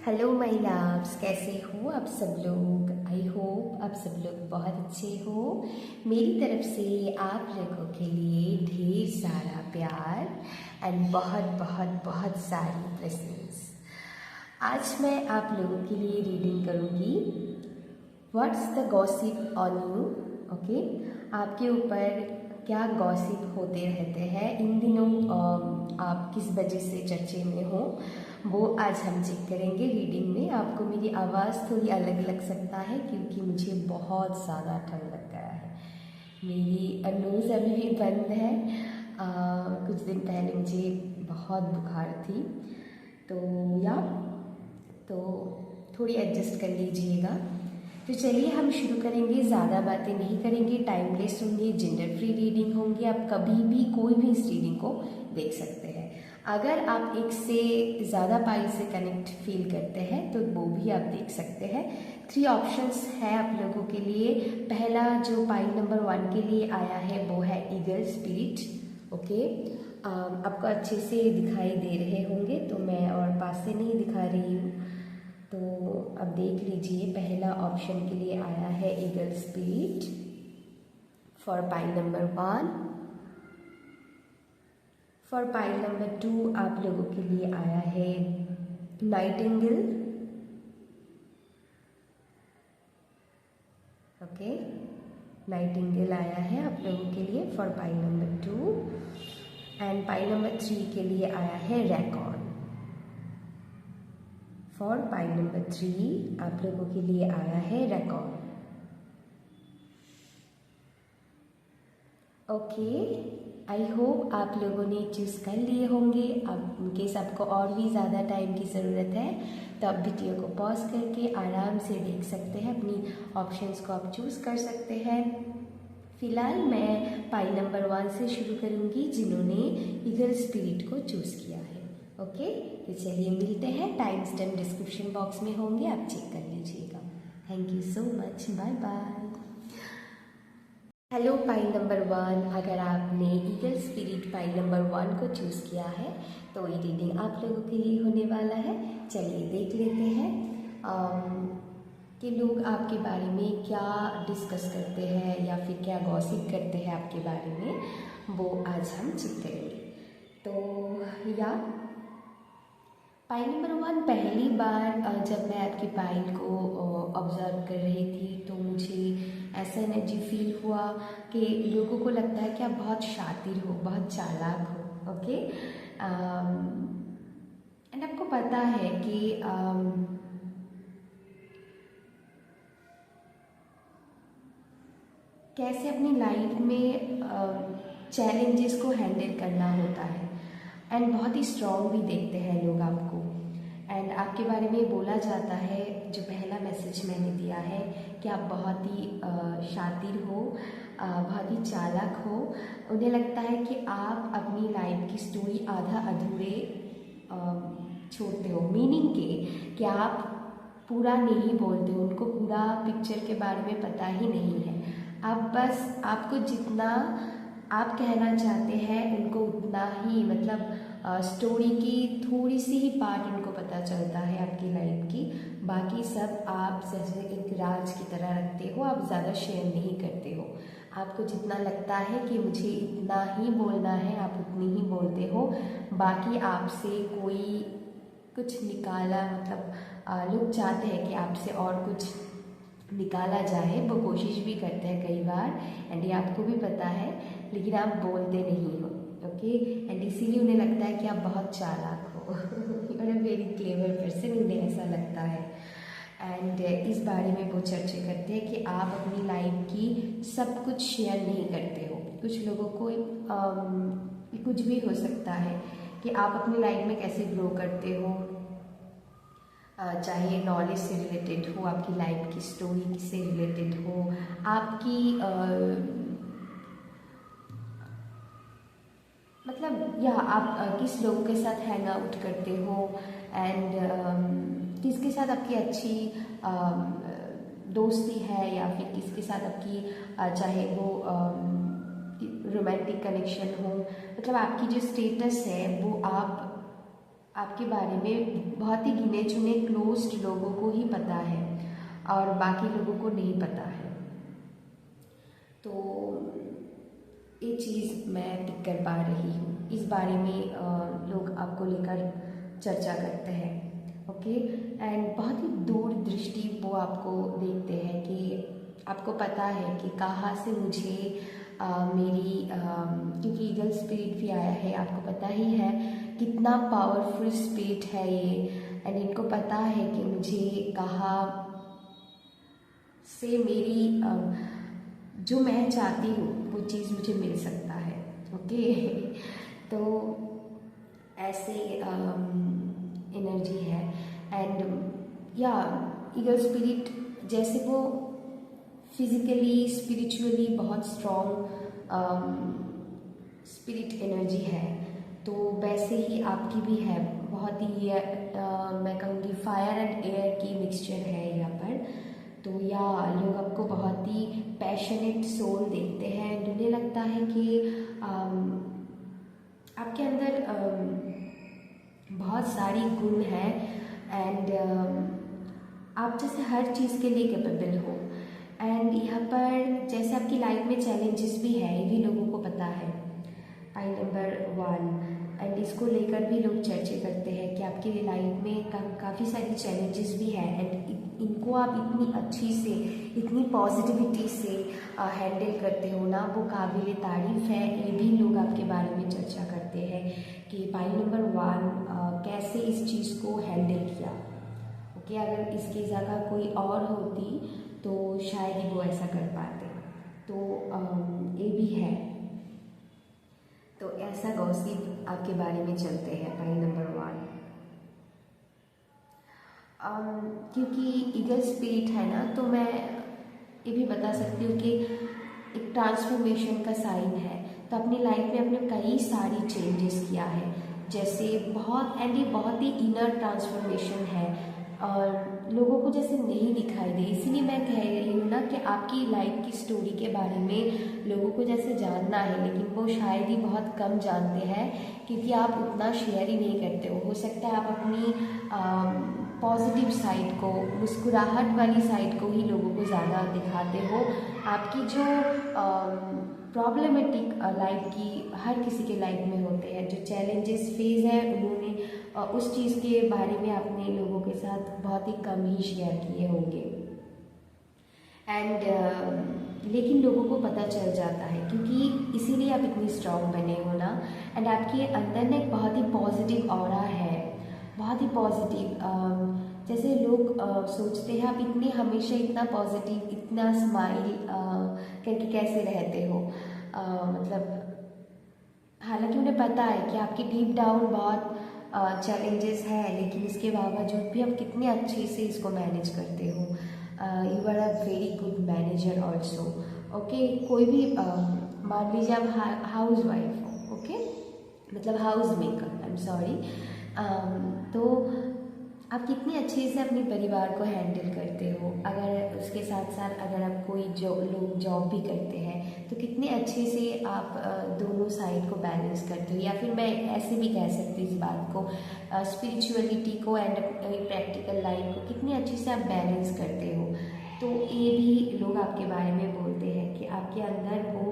Hello my loves, कैसे हो आप सब लोग। आई होप आप सब लोग बहुत अच्छे हो। मेरी तरफ से आप लोगों के लिए ढेर सारा प्यार एंड बहुत बहुत बहुत सारी ब्लेसिंग्स। आज मैं आप लोगों के लिए रीडिंग करूँगी what's the gossip on you. Okay, आपके ऊपर क्या गॉसिप होते रहते हैं इन दिनों, आप किस वजह से चर्चे में हो वो आज हम चेक करेंगे रीडिंग में। आपको मेरी आवाज़ थोड़ी अलग लग सकता है क्योंकि मुझे बहुत ज़्यादा ठंड लग गया है। मेरी नोज़ अभी भी बंद है। कुछ दिन पहले मुझे बहुत बुखार थी, तो तो थोड़ी एडजस्ट कर लीजिएगा। तो चलिए हम शुरू करेंगे, ज़्यादा बातें नहीं करेंगे, टाइमलेस होंगे, जेंडर फ्री रीडिंग होंगे। आप कभी भी कोई भी इस रीडिंग को देख सकते हैं। अगर आप एक से ज़्यादा पाई से कनेक्ट फील करते हैं तो वो भी आप देख सकते हैं। 3 ऑप्शंस है आप लोगों के लिए। पहला जो पाई नंबर 1 के लिए आया है वो है ईगल स्पिरिट। ओके, आपको अच्छे से दिखाई दे रहे होंगे तो मैं और पास से नहीं दिखा रही हूँ, तो अब देख लीजिए। पहला ऑप्शन के लिए आया है eagle spirit for pi number 1। For pi number 2 आप लोगों के लिए आया है नाइटिंगेल। ओके, नाइटिंगेल आया है आप लोगों के लिए for pi number 2। And pi number 3 के लिए आया है रैकॉन। फॉर पाई नंबर 3 आप लोगों के लिए आया है रैकॉन। ओके, आई होप आप लोगों ने चूज़ कर लिए होंगे। अब इनकेस आपको और भी ज़्यादा टाइम की ज़रूरत है तो आप वीडियो को पॉज करके आराम से देख सकते हैं, अपनी ऑप्शंस को आप चूज़ कर सकते हैं। फ़िलहाल मैं पाई नंबर 1 से शुरू करूँगी जिन्होंने ईगल स्पिरिट को चूज़ किया है। ओके, तो चलिए मिलते हैं। टाइम स्टैम्प डिस्क्रिप्शन बॉक्स में होंगे, आप चेक कर लीजिएगा। Thank you so much, bye bye. Hello pile number 1, अगर आपने ईगल स्पिरिट पाई नंबर 1 को चूज़ किया है तो ये रीडिंग आप लोगों के लिए होने वाला है। चलिए देख लेते हैं कि लोग आपके बारे में क्या डिस्कस करते हैं या फिर क्या गॉसिप करते हैं आपके बारे में, वो आज हम चेक करेंगे। तो या पाई नंबर 1, पहली बार जब मैं आपकी पाइल को ऑब्ज़र्व कर रही थी तो मुझे ऐसा एनर्जी फील हुआ कि लोगों को लगता है कि आप बहुत शातिर हो, बहुत चालाक हो। ओके, एंड आपको पता है कि कैसे अपनी लाइफ में चैलेंजेस को हैंडल करना होता है। एंड बहुत ही स्ट्रॉन्ग भी देखते हैं लोग आपको। एंड आपके बारे में बोला जाता है, जो पहला मैसेज मैंने दिया है, कि आप बहुत ही शातिर हो, बहुत ही चालाक हो। उन्हें लगता है कि आप अपनी लाइफ की स्टोरी आधा अधूरे छोड़ते हो, मीनिंग के कि आप पूरा नहीं बोलते, उनको पूरा पिक्चर के बारे में पता ही नहीं है। आप बस, आपको जितना आप कहना चाहते हैं उनको उतना ही, मतलब स्टोरी की थोड़ी सी ही पार्ट उनको पता चलता है आपकी लाइफ की। बाकी सब आप जैसे एक राज की तरह रखते हो, आप ज़्यादा शेयर नहीं करते हो। आपको जितना लगता है कि मुझे इतना ही बोलना है, आप उतनी ही बोलते हो। बाकी आपसे कोई कुछ निकाला, मतलब लोग चाहते हैं कि आपसे और कुछ निकाला जाए, वो कोशिश भी करते हैं कई बार, एंड ये आपको भी पता है, लेकिन आप बोलते नहीं हो। ओके, एंड इसीलिए उन्हें लगता है कि आप बहुत चालाक हो और वेरी क्लेवर पर्सन, उन्हें ऐसा लगता है। एंड इस बारे में वो चर्चा करते हैं कि आप अपनी लाइफ की सब कुछ शेयर नहीं करते हो। कुछ लोगों को कुछ भी हो सकता है कि आप अपनी लाइफ में कैसे ग्रो करते हो, चाहे नॉलेज से रिलेटेड हो, आपकी लाइफ की स्टोरी से रिलेटेड हो, आपकी मतलब या आप किस लोगों के साथ हैंग आउट करते हो, एंड किसके साथ आपकी अच्छी दोस्ती है, या फिर किसके साथ आपकी चाहे वो रोमांटिक कनेक्शन हो, मतलब आपकी जो स्टेटस है वो आप आपके बारे में बहुत ही गिने चुने क्लोज्ड लोगों को ही पता है और बाकी लोगों को नहीं पता है। तो ये चीज़ मैं पिक कर पा रही हूँ। इस बारे में लोग आपको लेकर चर्चा करते हैं। ओके, एंड बहुत ही दूरदृष्टि वो आपको देखते हैं कि आपको पता है कि कहाँ से मुझे मेरी क्योंकि ईगल स्पिरिट भी आया है, आपको पता ही है कितना पावरफुल स्पिरिट है ये। एंड इनको पता है कि मुझे कहाँ से मेरी जो मैं चाहती हूँ वो चीज़ मुझे मिल सकता है। ओके तो ऐसे एनर्जी है। एंड या ईगल स्पिरिट जैसे वो फिजिकली स्पिरिचुअली बहुत स्ट्रॉन्ग स्पिरिट एनर्जी है, तो वैसे ही आपकी भी है। बहुत ही मैं कहूँगी फायर एंड एयर की मिक्सचर है यहाँ पर। तो या लोग आपको बहुत ही पैशनेट सोल देखते हैं एंड उन्हें लगता है कि आपके अंदर बहुत सारी गुण हैं एंड आप जैसे हर चीज़ के लिए कैपेबल हो। एंड यहाँ पर जैसे आपकी लाइफ में चैलेंजेस भी है, ये भी लोगों को पता है। पाई नंबर 1 एंड इसको लेकर भी लोग चर्चा करते हैं कि आपकी लाइफ में काफ़ी सारी चैलेंजेस भी हैं एंड इनको आप इतनी अच्छी से, इतनी पॉजिटिविटी से हैंडल करते हो ना, वो काबिल तारीफ़ है। ये भी लोग आपके बारे में चर्चा करते हैं कि पाई नंबर 1 कैसे इस चीज़ को हैंडल किया। ओके, अगर इसकी जगह कोई और होती तो शायद ही वो ऐसा कर पाते। तो ये भी है। तो ऐसा गॉसिप आपके बारे में चलते हैं पाई नंबर 1। क्योंकि ईगल स्पिरिट है ना, तो मैं ये भी बता सकती हूँ कि एक ट्रांसफॉर्मेशन का साइन है। तो अपनी लाइफ में आपने कई सारी चेंजेस किया है, जैसे बहुत एंड ये बहुत ही इनर ट्रांसफॉर्मेशन है और लोगों को जैसे नहीं दिखाई दे। इसीलिए मैं कह रही हूँ ना कि आपकी लाइफ की स्टोरी के बारे में लोगों को जैसे जानना है, लेकिन वो शायद ही बहुत कम जानते हैं क्योंकि आप उतना शेयर ही नहीं करते हो सकता है आप अपनी पॉजिटिव साइड को, मुस्कुराहट वाली साइड को ही लोगों को ज़्यादा दिखाते हो। आपकी जो प्रॉब्लमेटिक लाइफ की हर किसी के लाइफ में होते हैं, जो चैलेंजेस फेज है उन्होंने उस चीज़ के बारे में अपने लोगों के साथ बहुत ही कम ही शेयर किए होंगे। एंड लेकिन लोगों को पता चल जाता है क्योंकि इसीलिए आप इतनी स्ट्रॉन्ग बने हो ना। एंड आपके अंदर ना एक बहुत ही पॉजिटिव ऑरा है, बहुत ही पॉजिटिव। जैसे लोग सोचते हैं आप इतने हमेशा इतना पॉजिटिव, इतना स्माइल करके कैसे रहते हो। मतलब हालांकि उन्हें पता है कि आपकी डीप डाउन बहुत चैलेंजेस है, लेकिन इसके बावजूद भी आप कितने अच्छे से इसको मैनेज करते हो। You are a very good manager also. Okay, कोई भी मान लीजिए आप हाउस वाइफ हो, ओके, मतलब house maker, I am sorry. तो आप कितने अच्छे से अपने परिवार को हैंडल करते हो। अगर उसके साथ साथ अगर आप कोई लोग जॉब भी करते हैं तो कितने अच्छे से आप दोनों साइड को बैलेंस करते हो, या फिर मैं ऐसे भी कह सकती हूँ इस बात को, स्पिरिचुअलिटी को एंड प्रैक्टिकल लाइफ को कितने अच्छे से आप बैलेंस करते हो। तो ये भी लोग आपके बारे में बोलते हैं कि आपके अंदर वो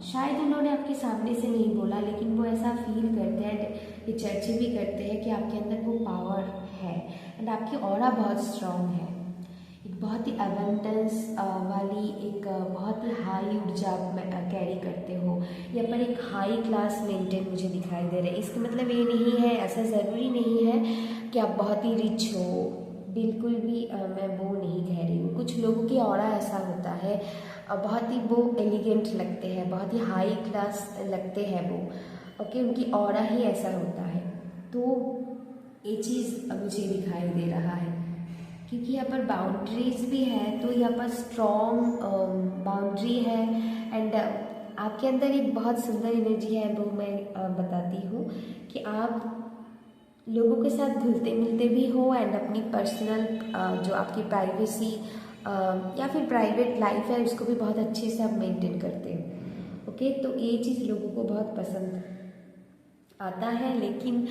शायद उन्होंने आपके सामने से नहीं बोला, लेकिन वो ऐसा फील करते हैं, ये चर्चा भी करते हैं कि आपके अंदर वो पावर है एंड आपकी ऑरा बहुत स्ट्रॉन्ग है। एक बहुत ही अबंडेंस वाली, एक बहुत ही हाई ऊर्जा आप कैरी करते हो। यहाँ पर एक हाई क्लास मेंटेन मुझे दिखाई दे रहा है। इसका मतलब ये नहीं है, ऐसा ज़रूरी नहीं है कि आप बहुत ही रिच हो, बिल्कुल भी मैं वो नहीं कह रही हूँ। कुछ लोगों की ऑरा ऐसा होता है, बहुत ही वो एलिगेंट लगते हैं, बहुत ही हाई क्लास लगते हैं वो। ओके, उनकी ऑरा ही ऐसा होता है। तो ये चीज़ मुझे दिखाई दे रहा है क्योंकि यहाँ पर बाउंड्रीज भी है, तो यहाँ पर स्ट्रॉन्ग बाउंड्री है एंड आपके अंदर एक बहुत सुंदर एनर्जी है। वो मैं बताती हूँ कि आप लोगों के साथ घुलते मिलते भी हो एंड अपनी पर्सनल जो आपकी प्राइवेसी या फिर प्राइवेट लाइफ है उसको भी बहुत अच्छे से आप मेंटेन करते हो। ओके, तो ये चीज़ लोगों को बहुत पसंद आता है, लेकिन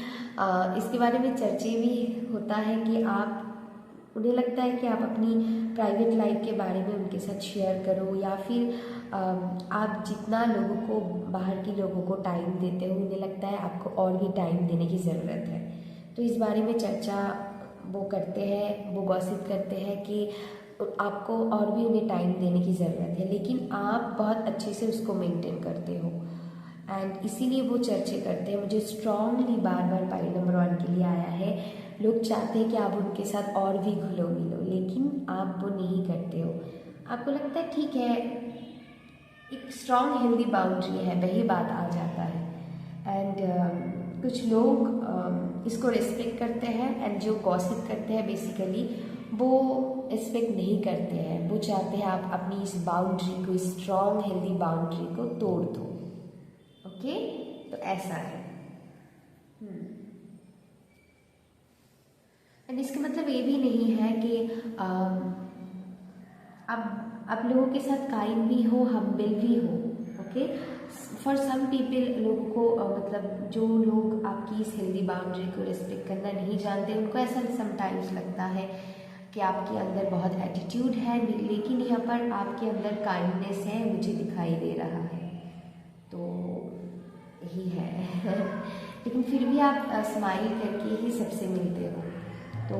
इसके बारे में चर्चे भी होता है कि आप, उन्हें लगता है कि आप अपनी प्राइवेट लाइफ के बारे में उनके साथ शेयर करो, या फिर आप जितना लोगों को, बाहर के लोगों को टाइम देते हो, उन्हें लगता है आपको और भी टाइम देने की ज़रूरत है। तो इस बारे में चर्चा वो करते हैं, वो गॉसिप करते हैं कि आपको और भी उन्हें टाइम देने की ज़रूरत है, लेकिन आप बहुत अच्छे से उसको मेंटेन करते हो, एंड इसीलिए वो चर्चे करते हैं। मुझे स्ट्रांगली बार बार पाइल नंबर 1 के लिए आया है। लोग चाहते हैं कि आप उनके साथ और भी घुलो मिलो, लेकिन आप वो नहीं करते हो। आपको लगता है ठीक है, एक स्ट्रांग हेल्दी बाउंड्री है, वही बात आ जाता है। एंड कुछ लोग इसको रिस्पेक्ट करते हैं, एंड जो गॉसिप करते हैं बेसिकली वो रिस्पेक्ट नहीं करते हैं। वो चाहते हैं आप अपनी इस बाउंड्री को, इस स्ट्रांग हेल्दी बाउंड्री को तोड़ दो। ओके, तो ऐसा है। एंड इसका मतलब ये भी नहीं है कि आप लोगों के साथ काइंड भी हो, हम्बल भी हो। ओके, फॉर सम पीपल, लोगों को मतलब जो लोग आपकी इस हेल्दी बाउंड्री को रिस्पेक्ट करना नहीं जानते, उनको ऐसा समटाइम्स लगता है कि आपके अंदर बहुत एटीट्यूड है, लेकिन यहाँ पर आपके अंदर काइंडनेस है, मुझे दिखाई दे रहा है। तो यही है लेकिन फिर भी आप स्माइल करके ही सबसे मिलते हो। तो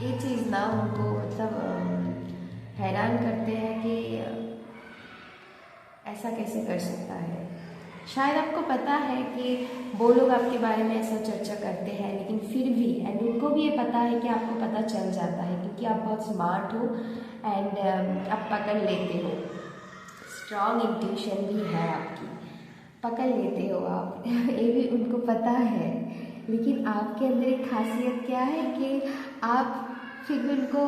ये चीज़ ना उनको मतलब हैरान करते हैं कि ऐसा कैसे कर सकता है। शायद आपको पता है कि वो लोग आपके बारे में ऐसा चर्चा करते हैं, लेकिन फिर भी, एंड उनको भी ये पता है कि आपको पता चल जाता है, क्योंकि आप बहुत स्मार्ट हो एंड आप पकड़ लेते हो। स्ट्रॉन्ग इंट्यूशन भी है आपकी, पकड़ लेते हो आप ये भी उनको पता है। लेकिन आपके अंदर एक खासियत क्या है कि आप फिर भी उनको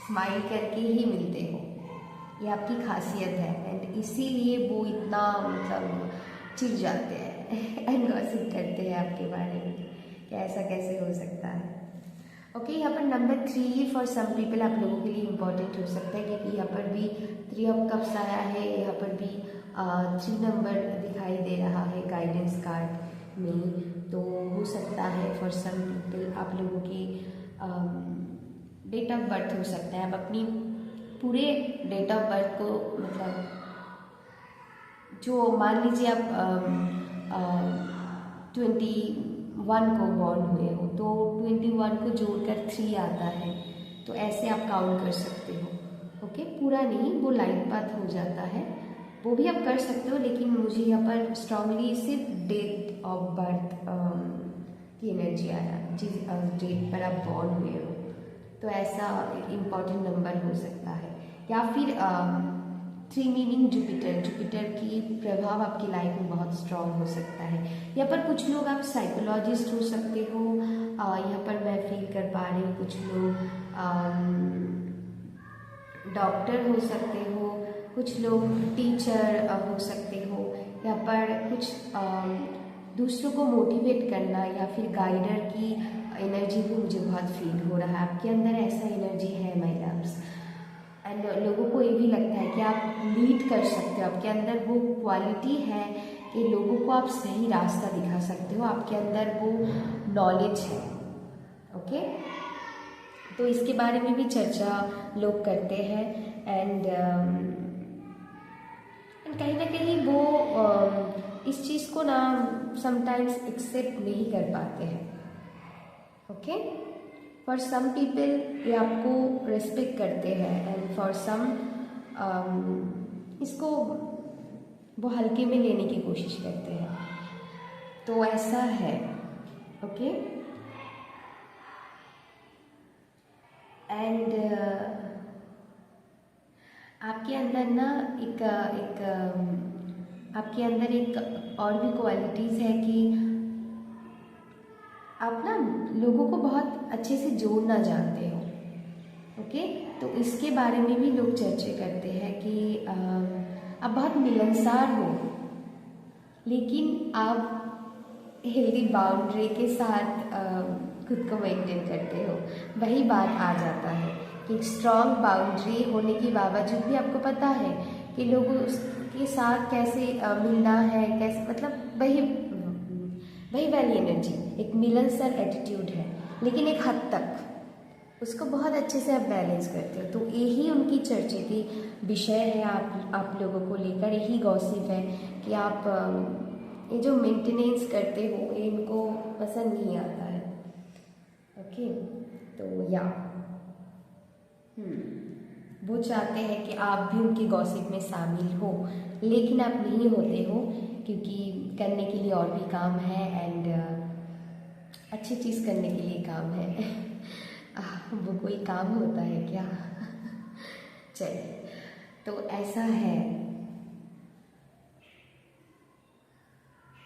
स्माइल करके ही मिलते हो। ये आपकी खासियत है, एंड इसीलिए वो इतना मतलब चिढ़ जाते हैं एंड गॉसिप करते हैं आपके बारे में कि ऐसा कैसे हो सकता है। ओके, यहाँ पर नंबर 3 फॉर सम पीपल आप लोगों के लिए इम्पॉर्टेंट हो सकता है, क्योंकि यहाँ पर भी 3 ऑफ कप्स आया है, यहाँ पर भी 3 नंबर दिखाई दे रहा है गाइडेंस कार्ड में। तो हो सकता है फॉर सम पीपल आप लोगों की डेट ऑफ बर्थ हो सकता है। आप अपनी पूरे डेट ऑफ बर्थ को, मतलब जो मान लीजिए आप 21 को बॉर्न हुए हो, तो 21 को जोड़कर 3 आता है, तो ऐसे आप काउंट कर सकते हो। ओके, पूरा नहीं, वो लाइट पाथ हो जाता है, वो भी आप कर सकते हो, लेकिन मुझे यहाँ पर स्ट्रांगली सिर्फ डेट ऑफ बर्थ की एनर्जी आया, जिस डेट पर आप बॉर्न हुए हो। तो ऐसा इम्पॉर्टेंट नंबर हो सकता है। या फिर 3 मीनिंग जुपिटर की प्रभाव आपकी लाइफ में बहुत स्ट्रांग हो सकता है। यहाँ पर कुछ लोग आप साइकोलॉजिस्ट हो सकते हो, यहाँ पर मैं फील कर पा रही हूँ। कुछ लोग डॉक्टर हो सकते हो, कुछ लोग टीचर हो सकते हो। यहाँ पर कुछ दूसरों को मोटिवेट करना या फिर गाइडर की एनर्जी भी मुझे बहुत फील हो रहा है। आपके अंदर ऐसा एनर्जी है माय लव्स, एंड लोगों को ये भी लगता है कि आप लीड कर सकते हो। आपके अंदर वो क्वालिटी है कि लोगों को आप सही रास्ता दिखा सकते हो, आपके अंदर वो नॉलेज है। ओके, तो इसके बारे में भी चर्चा लोग करते हैं, एंड कहीं ना कहीं वो इस चीज़ को ना समटाइम्स एक्सेप्ट नहीं कर पाते हैं। ओके, फॉर सम पीपल ये आपको रिस्पेक्ट करते हैं, एंड फॉर सम इसको वो हल्के में लेने की कोशिश करते हैं। तो ऐसा है। ओके, एंड आपके अंदर ना एक आपके अंदर एक और भी क्वालिटीज़ है कि आप ना लोगों को बहुत अच्छे से जोड़ना जानते हो। ओके, तो इसके बारे में भी लोग चर्चा करते हैं कि आप बहुत मिलनसार हो, लेकिन आप हेल्दी बाउंड्री के साथ खुद को मेंटेन करते हो। वही बात आ जाता है कि स्ट्रॉन्ग बाउंड्री होने के बावजूद भी आपको पता है कि लोगों के साथ कैसे मिलना है, कैसे, मतलब वही वही वाली एनर्जी, एक मिलनसार एटीट्यूड है, लेकिन एक हद तक उसको बहुत अच्छे से आप बैलेंस करते हो। तो यही उनकी चर्चा की विषय है आप लोगों को लेकर, यही गॉसिप है कि आप ये जो मेंटेनेंस करते हो ये इनको पसंद नहीं आता है। ओके, तो या वो चाहते हैं कि आप भी उनके गॉसिप में शामिल हो, लेकिन आप नहीं होते हो क्योंकि करने के लिए और भी काम है एंड अच्छी चीज़ करने के लिए काम है। वो कोई काम होता है क्या? चलिए, तो ऐसा है।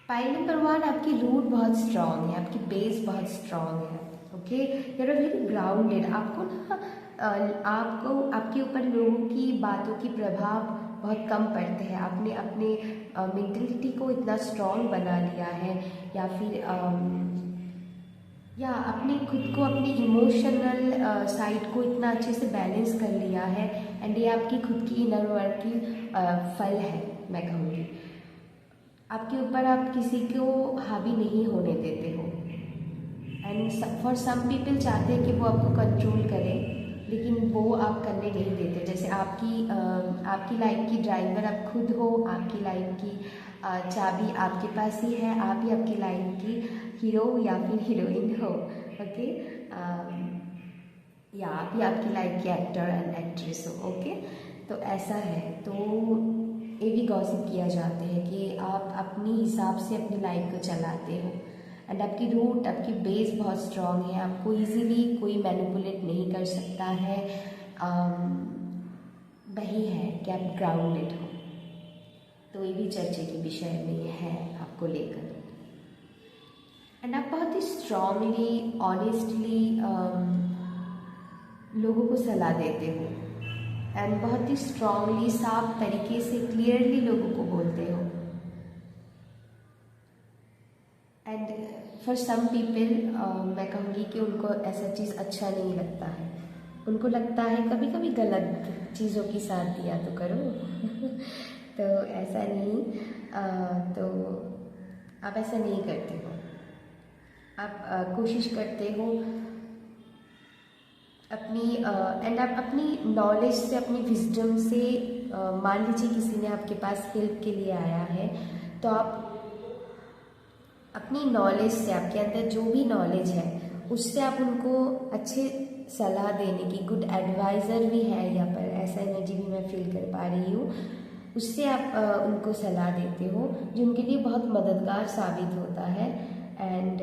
पाइल नंबर 1, आपकी रूट बहुत स्ट्रांग है, आपकी बेस बहुत स्ट्रांग है। Okay, you are very grounded. आपको ना आपके ऊपर लोगों की बातों की प्रभाव बहुत कम पड़ते हैं। आपने अपने मेंटलिटी को इतना स्ट्रांग बना लिया है, या फिर या अपने खुद को, अपनी इमोशनल साइड को इतना अच्छे से बैलेंस कर लिया है, एंड ये आपकी खुद की इनर वर्क की फल है, मैं कहूँगी। आपके ऊपर आप किसी को हावी नहीं होने देते हो, एंड फॉर सम पीपल चाहते हैं कि वो आपको कंट्रोल करें, लेकिन वो आप करने नहीं देते। जैसे आपकी लाइफ की ड्राइवर आप खुद हो, आपकी लाइफ की चाबी आपके पास ही है, आप ही आपकी लाइफ की हीरो या फिर हीरोइन हो। ओके, या आप ही आपकी लाइफ की एक्टर एंड एक्ट्रेस हो। ओके, तो ऐसा है। तो ये भी गॉसिप किया जाता है कि आप अपनी हिसाब से अपनी लाइफ को चलाते हो, एंड आपकी रूट, आपकी बेस बहुत स्ट्रांग है, आपको इजीली कोई मैनिपुलेट नहीं कर सकता है। वही है कि आप ग्राउंडेड हो। तो ये भी चर्चा की विषय में है आपको लेकर, एंड आप बहुत ही स्ट्रांगली, ऑनेस्टली लोगों को सलाह देते हो, एंड बहुत ही स्ट्रांगली, साफ तरीके से, क्लियरली लोगों को बोलते हो। एंड फॉर सम पीपल मैं कहूँगी कि उनको ऐसा चीज़ अच्छा नहीं लगता है। उनको लगता है कभी कभी गलत चीज़ों की साथ दिया तो करो। तो ऐसा नहीं, तो आप ऐसा नहीं करते हो। आप कोशिश करते हो अपनी एंड आप अपनी नॉलेज से, अपनी विजडम से, मान लीजिए किसी ने आपके पास हेल्प के लिए आया है, तो आप अपनी नॉलेज से, आपके अंदर जो भी नॉलेज है उससे आप उनको अच्छे सलाह देने की, गुड एडवाइज़र भी है यहाँ पर, ऐसा एनर्जी भी मैं फील कर पा रही हूँ। उससे आप उनको सलाह देते हो जो उनके लिए बहुत मददगार साबित होता है। एंड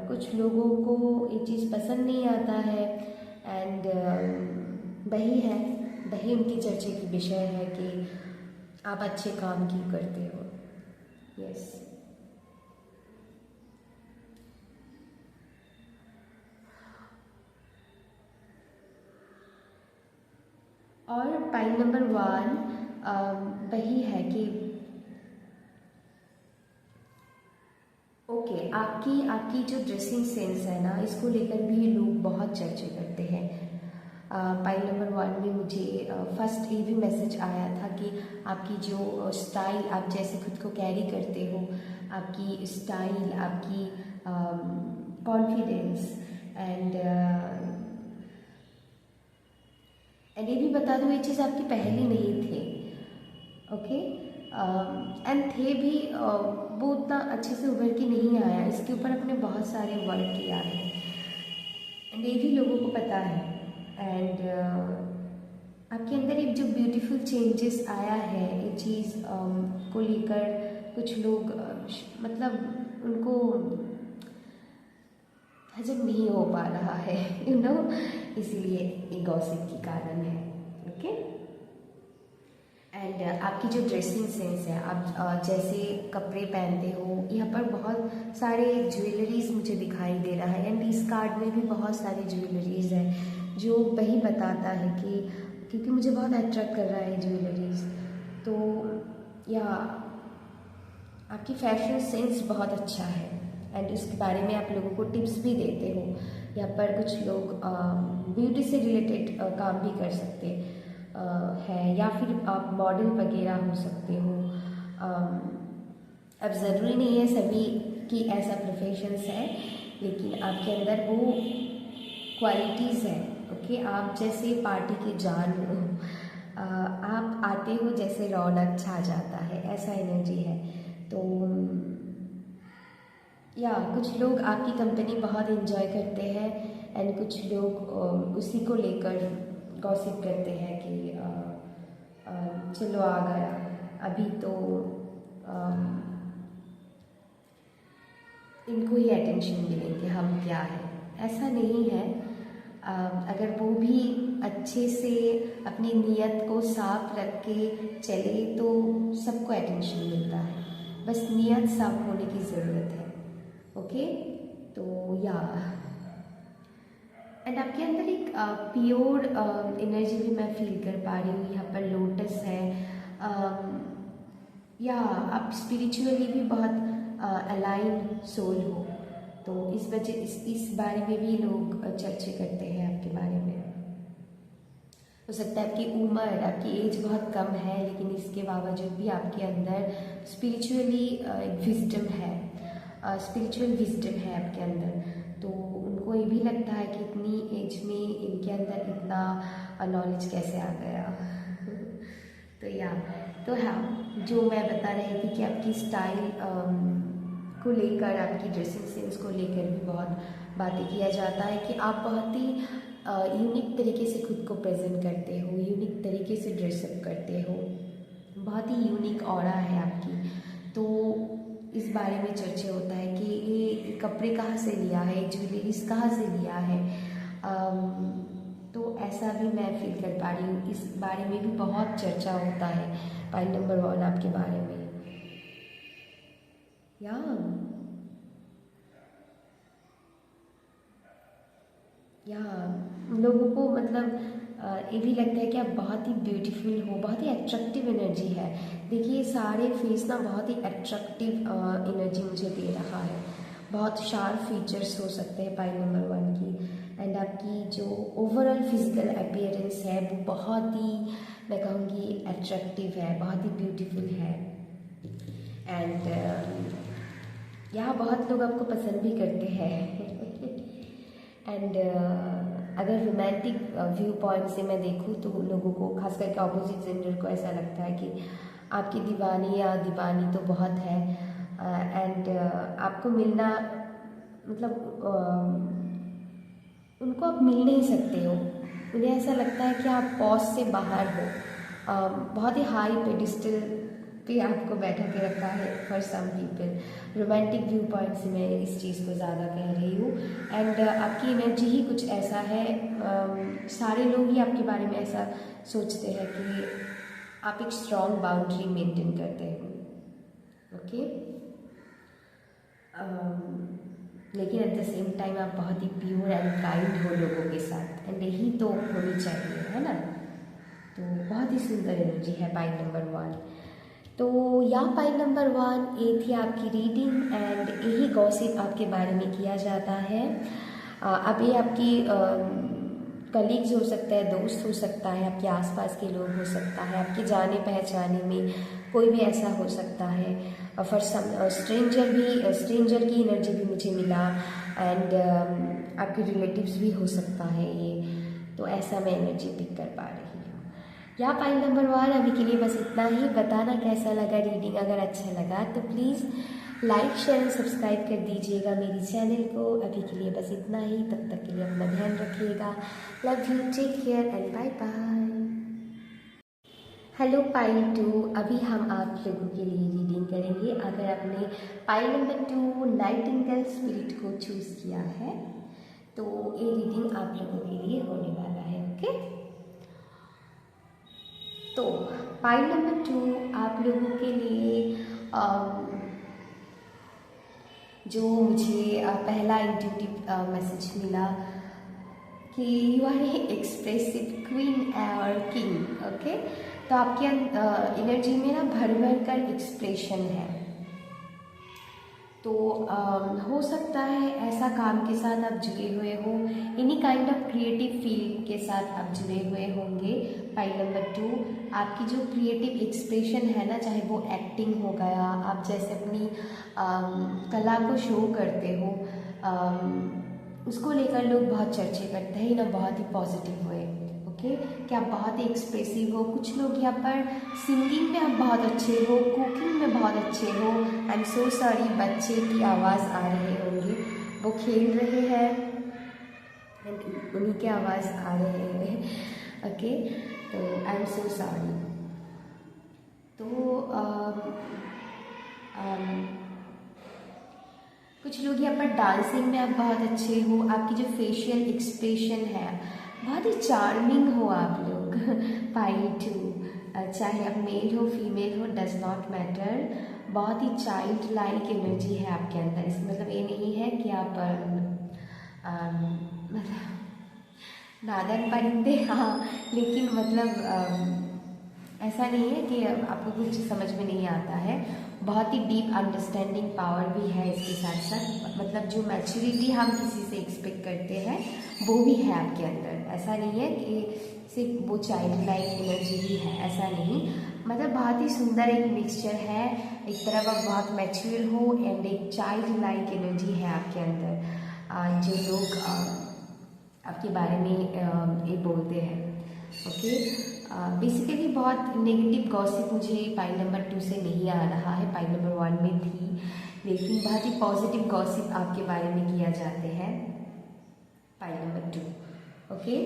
कुछ लोगों को ये चीज़ पसंद नहीं आता है, एंड वही है, वही उनकी चर्चा की विषय है कि आप अच्छे काम क्यों करते हो। यस, और पाइल नंबर 1 वही है कि ओके, आपकी जो ड्रेसिंग सेंस है ना, इसको लेकर भी लोग बहुत चर्चा करते हैं। पाइल नंबर 1 में मुझे फर्स्ट ये भी मैसेज आया था कि आपकी जो स्टाइल, आप जैसे खुद को कैरी करते हो, आपकी स्टाइल, आपकी कॉन्फिडेंस, एंड ये भी बता दूँ, ये चीज़ आपकी पहली नहीं थी। ओके, एंड थे भी, वो उतना अच्छे से उभर के नहीं आया, इसके ऊपर अपने बहुत सारे वर्क किया है, एंड ये भी लोगों को पता है। एंड आपके अंदर एक जो ब्यूटीफुल चेंजेस आया है, ये चीज़ को लेकर कुछ लोग मतलब उनको हजम नहीं हो पा रहा है, यू नो, इसीलिए ये गॉसिप की कारण है। ओके, एंड आपकी जो ड्रेसिंग सेंस है, आप जैसे कपड़े पहनते हो, यहाँ पर बहुत सारे ज्वेलरीज मुझे दिखाई दे रहा है, एंड इस कार्ड में भी बहुत सारी ज्वेलरीज है जो वही बताता है कि, क्योंकि मुझे बहुत अट्रैक्ट कर रहा है ज्वेलरीज, तो या आपकी फैशन सेंस बहुत अच्छा है, एंड उसके बारे में आप लोगों को टिप्स भी देते हो। यहाँ पर कुछ लोग ब्यूटी से रिलेटेड काम भी कर सकते हैं, है, या फिर आप मॉडल वगैरह हो सकते हो। अब ज़रूरी नहीं है सभी की ऐसा प्रोफेशंस है, लेकिन आपके अंदर वो क्वालिटीज़ है। ओके, आप जैसे पार्टी के जान हो, आप आते हो जैसे रौनक छा जाता है, ऐसा एनर्जी है। तो या कुछ लोग आपकी कंपनी बहुत एंजॉय करते हैं, एंड कुछ लोग उसी को लेकर गॉसिप करते हैं कि चलो आ गया, अभी तो इनको ही अटेंशन मिलेंगे, हम क्या है। ऐसा नहीं है। अगर वो भी अच्छे से अपनी नीयत को साफ रख के चले तो सबको अटेंशन मिलता है, बस नीयत साफ होने की ज़रूरत है। ओके, तो या एंड आपके अंदर एक प्योर एनर्जी भी मैं फील कर पा रही हूँ। यहाँ पर लोटस है, या आप स्पिरिचुअली भी बहुत अलाइन सोल हो, तो इस वजह इस बारे में भी लोग चर्चा करते हैं आपके बारे में। हो सकता है आपकी उम्र, आपकी एज बहुत कम है, लेकिन इसके बावजूद भी आपके अंदर स्पिरिचुअली विजडम है, स्पिरिचुअल विजडम है आपके अंदर। तो उनको ये भी लगता है कि इतनी एज में इनके अंदर इतना नॉलेज कैसे आ गया। तो हाँ, जो मैं बता रही थी कि आपकी स्टाइल को लेकर, आपकी ड्रेसिंग सेंस को लेकर भी बहुत बातें किया जाता है कि आप बहुत ही यूनिक तरीके से खुद को प्रेजेंट करते हो, यूनिक तरीके से ड्रेसअप करते हो, बहुत ही यूनिक ऑरा है आपकी। तो इस बारे में चर्चा होता है कि ये कपड़े कहाँ से लिया है, ज्वेलरीज कहाँ से लिया है। तो ऐसा भी मैं फील कर पा रही हूँ। इस बारे में भी बहुत चर्चा होता है पाइल नंबर 1 आपके बारे में। या लोगों को मतलब ये भी लगता है कि आप बहुत ही ब्यूटीफुल हो, बहुत ही अट्रैक्टिव एनर्जी है। देखिए सारे फेस ना बहुत ही अट्रैक्टिव एनर्जी मुझे दे रहा है। बहुत शार्प फीचर्स हो सकते हैं पाइल नंबर 1 की, एंड आपकी जो ओवरऑल फिजिकल अपीयरेंस है वो बहुत ही, मैं कहूँगी, अट्रैक्टिव है, बहुत ही ब्यूटीफुल है। एंड यहाँ बहुत लोग आपको पसंद भी करते हैं। एंड अगर रोमांटिक व्यू पॉइंट से मैं देखूँ तो लोगों को, खास करके ऑपोजिट जेंडर को, ऐसा लगता है कि आपकी दीवानी या दीवानी तो बहुत है। एंड आपको मिलना, मतलब उनको आप मिल नहीं सकते हो। उन्हें ऐसा लगता है कि आप पॉज से बाहर हो। बहुत ही हाई पेडिस्टल पे आपको बैठा के रखा है for some people. Romantic viewpoint से मैं इस चीज़ को ज़्यादा कह रही हूँ। एंड आपकी एनर्जी ही कुछ ऐसा है, सारे लोग ही आपके बारे में ऐसा सोचते हैं कि आप एक स्ट्रॉन्ग बाउंड्री मेंटेन करते हो। ओके, लेकिन एट द सेम टाइम आप बहुत ही प्योर एंड काइंड हो लोगों के साथ, एंड यही तो होनी चाहिए, है ना। तो बहुत ही सुंदर एनर्जी है पाइल नंबर 1। तो या पाइल नंबर 1, ये थी आपकी रीडिंग, एंड यही गॉसिप आपके बारे में किया जाता है। अब ये आपकी कलीग्स हो सकता है, दोस्त हो सकता है, आपके आसपास के लोग हो सकता है, आपके जाने पहचाने में कोई भी ऐसा हो सकता है। फॉर सम स्ट्रेंजर की एनर्जी भी मुझे मिला, एंड आपके रिलेटिव्स भी हो सकता है ये। तो ऐसा मैं एनर्जी पिक कर पा रही हूँ। या पाइल नंबर 1, अभी के लिए बस इतना ही। बताना कैसा लगा रीडिंग। अगर अच्छा लगा तो please like, share and subscribe कर दीजिएगा मेरी चैनल को। अभी के लिए बस इतना ही। तब तक के लिए अपना ध्यान रखिएगा। Love you, take care and bye bye. Hello pile 2, अभी हम आप लोगों के लिए रीडिंग करेंगे। अगर आपने पाइल नंबर 2 नाइटिंगेल स्पिरिट को चूज़ किया है तो ये रीडिंग आप लोगों के लिए होने वाला है। ओके, तो पाइल नंबर 2 आप लोगों के लिए जो मुझे पहला इंट्यूटिव मैसेज मिला कि you are a expressive queen और किंग। ओके, तो आपके एनर्जी में ना भर भर कर एक्सप्रेशन है। तो हो सकता है ऐसा काम के साथ आप जुड़े हुए हो, any kind of creative field के साथ आप जुड़े हुए होंगे। फाइल नंबर 2, आपकी जो क्रिएटिव एक्सप्रेशन है ना, चाहे वो एक्टिंग हो गया, आप जैसे अपनी कला को शो करते हो, उसको लेकर लोग बहुत चर्चे करते हैं ना, बहुत ही पॉजिटिव हुए। ओके, कि आप बहुत ही एक्सप्रेसिव हो। कुछ लोग यहाँ पर सिंगिंग में आप बहुत अच्छे हो, कुकिंग में बहुत अच्छे हो। आई एम सो सॉरी, बच्चे की आवाज़ आ रहे होंगे, वो खेल रहे हैं, उन्हीं की आवाज़ आ रहे हैं। ओके, तो आई एम सो सॉरी। तो कुछ लोग यहाँ पर डांसिंग में आप बहुत अच्छे हो, आपकी जो फेशियल एक्सप्रेशन है बहुत ही चार्मिंग हो आप लोग। फाइल 2, चाहे आप मेल हो फीमेल हो, डज नॉट मैटर, बहुत ही चाइल्ड लाइक एनर्जी है आपके अंदर। इसमें मतलब ये नहीं है कि आप मतलब नादन परिंदे, हाँ, लेकिन मतलब ऐसा नहीं है कि आपको कुछ समझ में नहीं आता है। बहुत ही डीप अंडरस्टैंडिंग पावर भी है इसके साथ साथ, मतलब जो मैच्योरिटी हम किसी से एक्सपेक्ट करते हैं वो भी है आपके अंदर। ऐसा नहीं है कि सिर्फ वो चाइल्ड लाइक एनर्जी ही है, ऐसा नहीं, मतलब बहुत ही सुंदर एक मिक्सचर है। एक तरफ आप बहुत मैच्योर हो एंड एक चाइल्ड लाइक एनर्जी है आपके अंदर, जो लोग आपके बारे में ये बोलते हैं। ओके, बेसिकली बहुत नेगेटिव गॉसिप मुझे फाइल नंबर 2 से नहीं आ रहा है, फाइल नंबर 1 में थी, लेकिन बहुत ही पॉजिटिव गॉसिप आपके बारे में किया जाते हैं फाइल नंबर 2। ओके,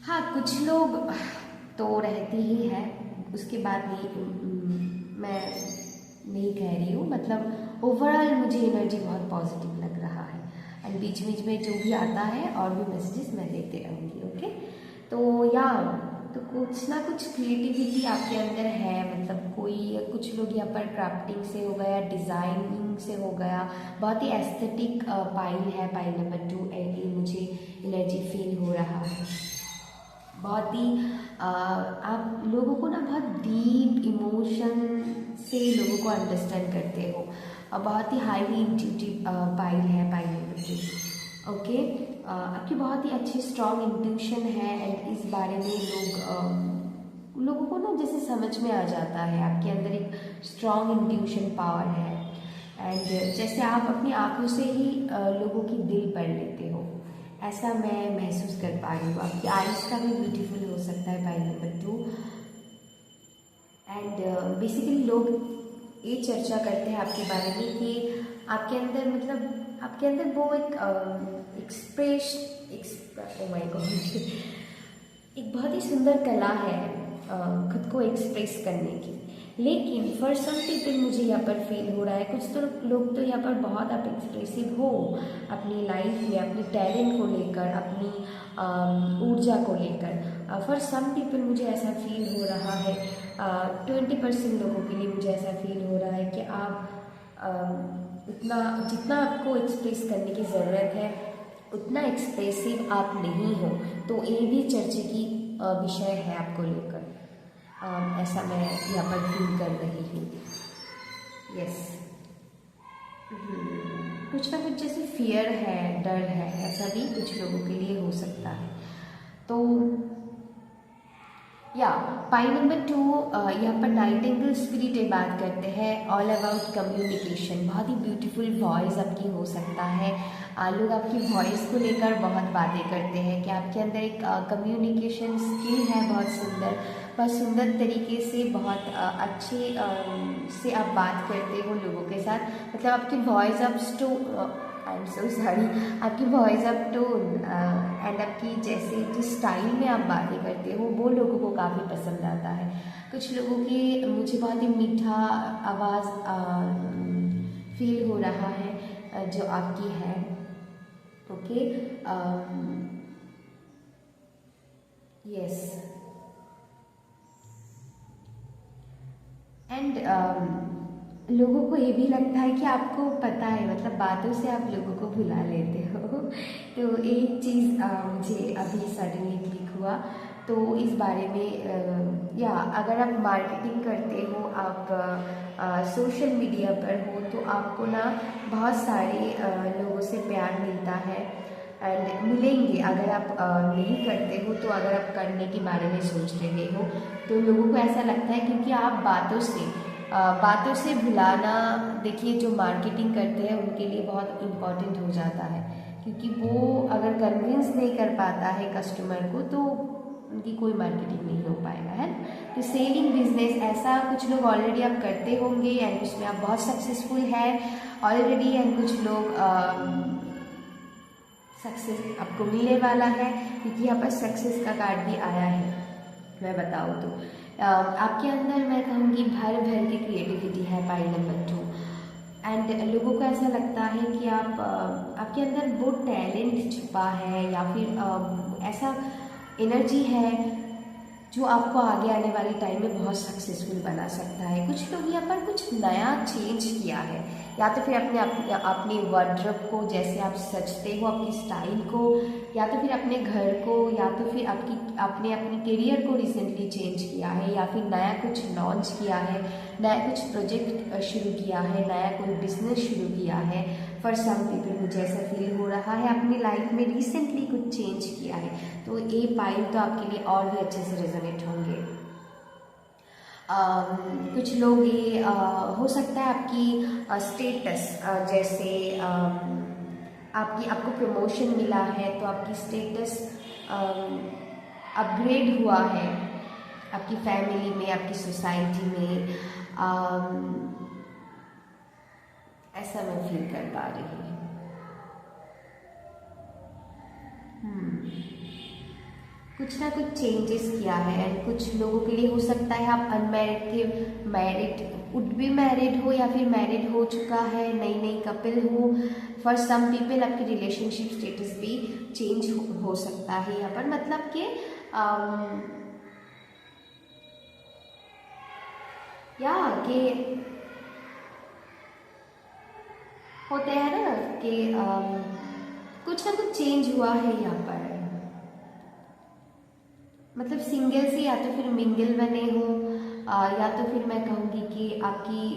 हाँ, कुछ लोग तो रहते ही हैं, उसके बाद नहीं, मैं नहीं कह रही हूँ, मतलब ओवरऑल मुझे एनर्जी बहुत पॉजिटिव लग रहा है। एंड बीच बीच में जो भी आता है और भी मैसेजेस मैं देते रहूँगी। ओके, तो कुछ ना कुछ क्रिएटिविटी आपके अंदर है, मतलब कुछ लोग यहाँ पर क्राफ्टिंग से हो गया, डिज़ाइनिंग से हो गया, बहुत ही एस्थेटिक पाइल है फाइल नंबर 2, ये मुझे एनर्जी फील हो रहा है। बहुत ही आप लोगों को ना बहुत डीप इमोशन से लोगों को अंडरस्टैंड करते हो, और बहुत ही हाईली इंट्यूटिव पाइल है फाइल नंबर 2। ओके, आपकी बहुत ही अच्छी स्ट्रॉन्ग इंट्यूशन है एंड इस बारे में लोगों को ना जैसे समझ में आ जाता है, आपके अंदर एक स्ट्रॉन्ग इंट्यूशन पावर है। एंड जैसे आप अपनी आंखों से ही लोगों की दिल पढ़ लेते हो, ऐसा मैं महसूस कर पा रही हूँ। आपकी आइज़ का भी ब्यूटीफुल हो सकता है फाइल नंबर 2। एंड बेसिकली लोग ये चर्चा करते हैं आपके बारे में कि आपके अंदर, मतलब आपके अंदर वो एक ओह माय गॉड, एक बहुत ही सुंदर कला है खुद को एक्सप्रेस करने की। लेकिन फॉर सम पीपल मुझे यहाँ पर फील हो रहा है, कुछ तो लोग तो यहाँ पर बहुत आप एक्सप्रेसिव हो अपनी लाइफ में, अपने टैलेंट को लेकर, अपनी ऊर्जा को लेकर। फॉर सम पीपल मुझे ऐसा फील हो रहा है, 20% लोगों के लिए मुझे ऐसा फील हो रहा है कि आप उतना जितना आपको एक्सप्रेस करने की ज़रूरत है उतना एक्सप्रेसिव आप नहीं हो, तो ये भी चर्चे की विषय है आपको लेकर। ऐसा मैं यहाँ पर फील कर रही हूँ। यस, कुछ ना कुछ जैसे फियर है, डर है, ऐसा भी कुछ लोगों के लिए हो सकता है। तो या पाई नंबर 2 यहाँ पर नाइटिंगेल स्पिरिट ये बात करते हैं, ऑल अबाउट कम्युनिकेशन। बहुत ही ब्यूटीफुल वॉइस आपकी हो सकता है, लोग आपकी वॉइस को लेकर बहुत बातें करते हैं कि आपके अंदर एक कम्युनिकेशन स्किल है, बहुत सुंदर तरीके से, बहुत अच्छे से आप बात करते हो लोगों के साथ। मतलब आपकी voice of I am so sorry, आपकी वॉइस ऑफ टोन एंड आपकी जैसे जिस स्टाइल में आप बातें करते हो वो लोगों को काफ़ी पसंद आता है। कुछ लोगों की मुझे बहुत ही मीठा आवाज़ फील हो रहा है जो आपकी है। ओके, यस, एंड लोगों को ये भी लगता है कि आपको पता है, मतलब बातों से आप लोगों को भुला लेते हो। तो एक चीज़ मुझे अभी सडनली क्लिक हुआ। तो इस बारे में या अगर आप मार्केटिंग करते हो, आप सोशल मीडिया पर हो, तो आपको ना बहुत सारे लोगों से प्यार मिलता है एंड मिलेंगे। अगर आप नहीं करते हो, तो अगर आप करने के बारे में सोच रहे हो, तो लोगों को ऐसा लगता है क्योंकि आप बातों से भुलाना, देखिए जो मार्केटिंग करते हैं उनके लिए बहुत इम्पॉर्टेंट हो जाता है, क्योंकि वो अगर कन्विंस नहीं कर पाता है कस्टमर को, तो उनकी कोई मार्केटिंग नहीं हो पाएगा, है ना। तो सेलिंग बिजनेस ऐसा कुछ लोग ऑलरेडी आप करते होंगे एंड उसमें आप बहुत सक्सेसफुल है ऑलरेडी, एंड कुछ लोग सक्सेस आपको मिलने वाला है, क्योंकि यहाँ पर सक्सेस का कार्ड भी आया है। मैं बताऊँ तो आपके अंदर मैं कहूँगी भर भर की क्रिएटिविटी है, पाई नंबर 2। एंड लोगों को ऐसा लगता है कि आपके अंदर वो टैलेंट छुपा है, या फिर ऐसा एनर्जी है जो आपको आगे आने वाले टाइम में बहुत सक्सेसफुल बना सकता है। कुछ लोग यहाँ पर कुछ नया चेंज किया है, या तो फिर अपने वार्डरोब को, जैसे आप सजते हो, आपकी स्टाइल को, या तो फिर अपने घर को, या तो फिर आपने अपनी करियर को रिसेंटली चेंज किया है, या फिर नया कुछ लॉन्च किया है, नया कुछ प्रोजेक्ट शुरू किया है, नया कोई बिजनेस शुरू किया है। फॉर सम पीपल मुझे ऐसा फील हो रहा है अपनी लाइफ में रिसेंटली कुछ चेंज किया है, तो ये पाइल तो आपके लिए और भी अच्छे से रेजोनेट होंगे। कुछ लोग ये हो सकता है आपकी स्टेटस, जैसे आपको प्रमोशन मिला है, तो आपकी स्टेटस अपग्रेड हुआ है आपकी फैमिली में, आपकी सोसाइटी में। ऐसा मैं फील कर पा रही हूँ। कुछ ना कुछ चेंजेस किया है, एंड कुछ लोगों के लिए हो सकता है आप अनमैरिड थे, मैरिड, वुड बी मैरिड हो, या फिर मैरिड हो चुका है, नई नई कपल हो। फॉर सम पीपल आपकी रिलेशनशिप स्टेटस भी चेंज हो सकता है यहाँ पर, मतलब कि होते हैं ना कि कुछ ना कुछ चेंज हुआ है यहाँ पर, मतलब सिंगल से या तो फिर मिंगल बने हो, या तो फिर मैं कहूँगी कि आपकी,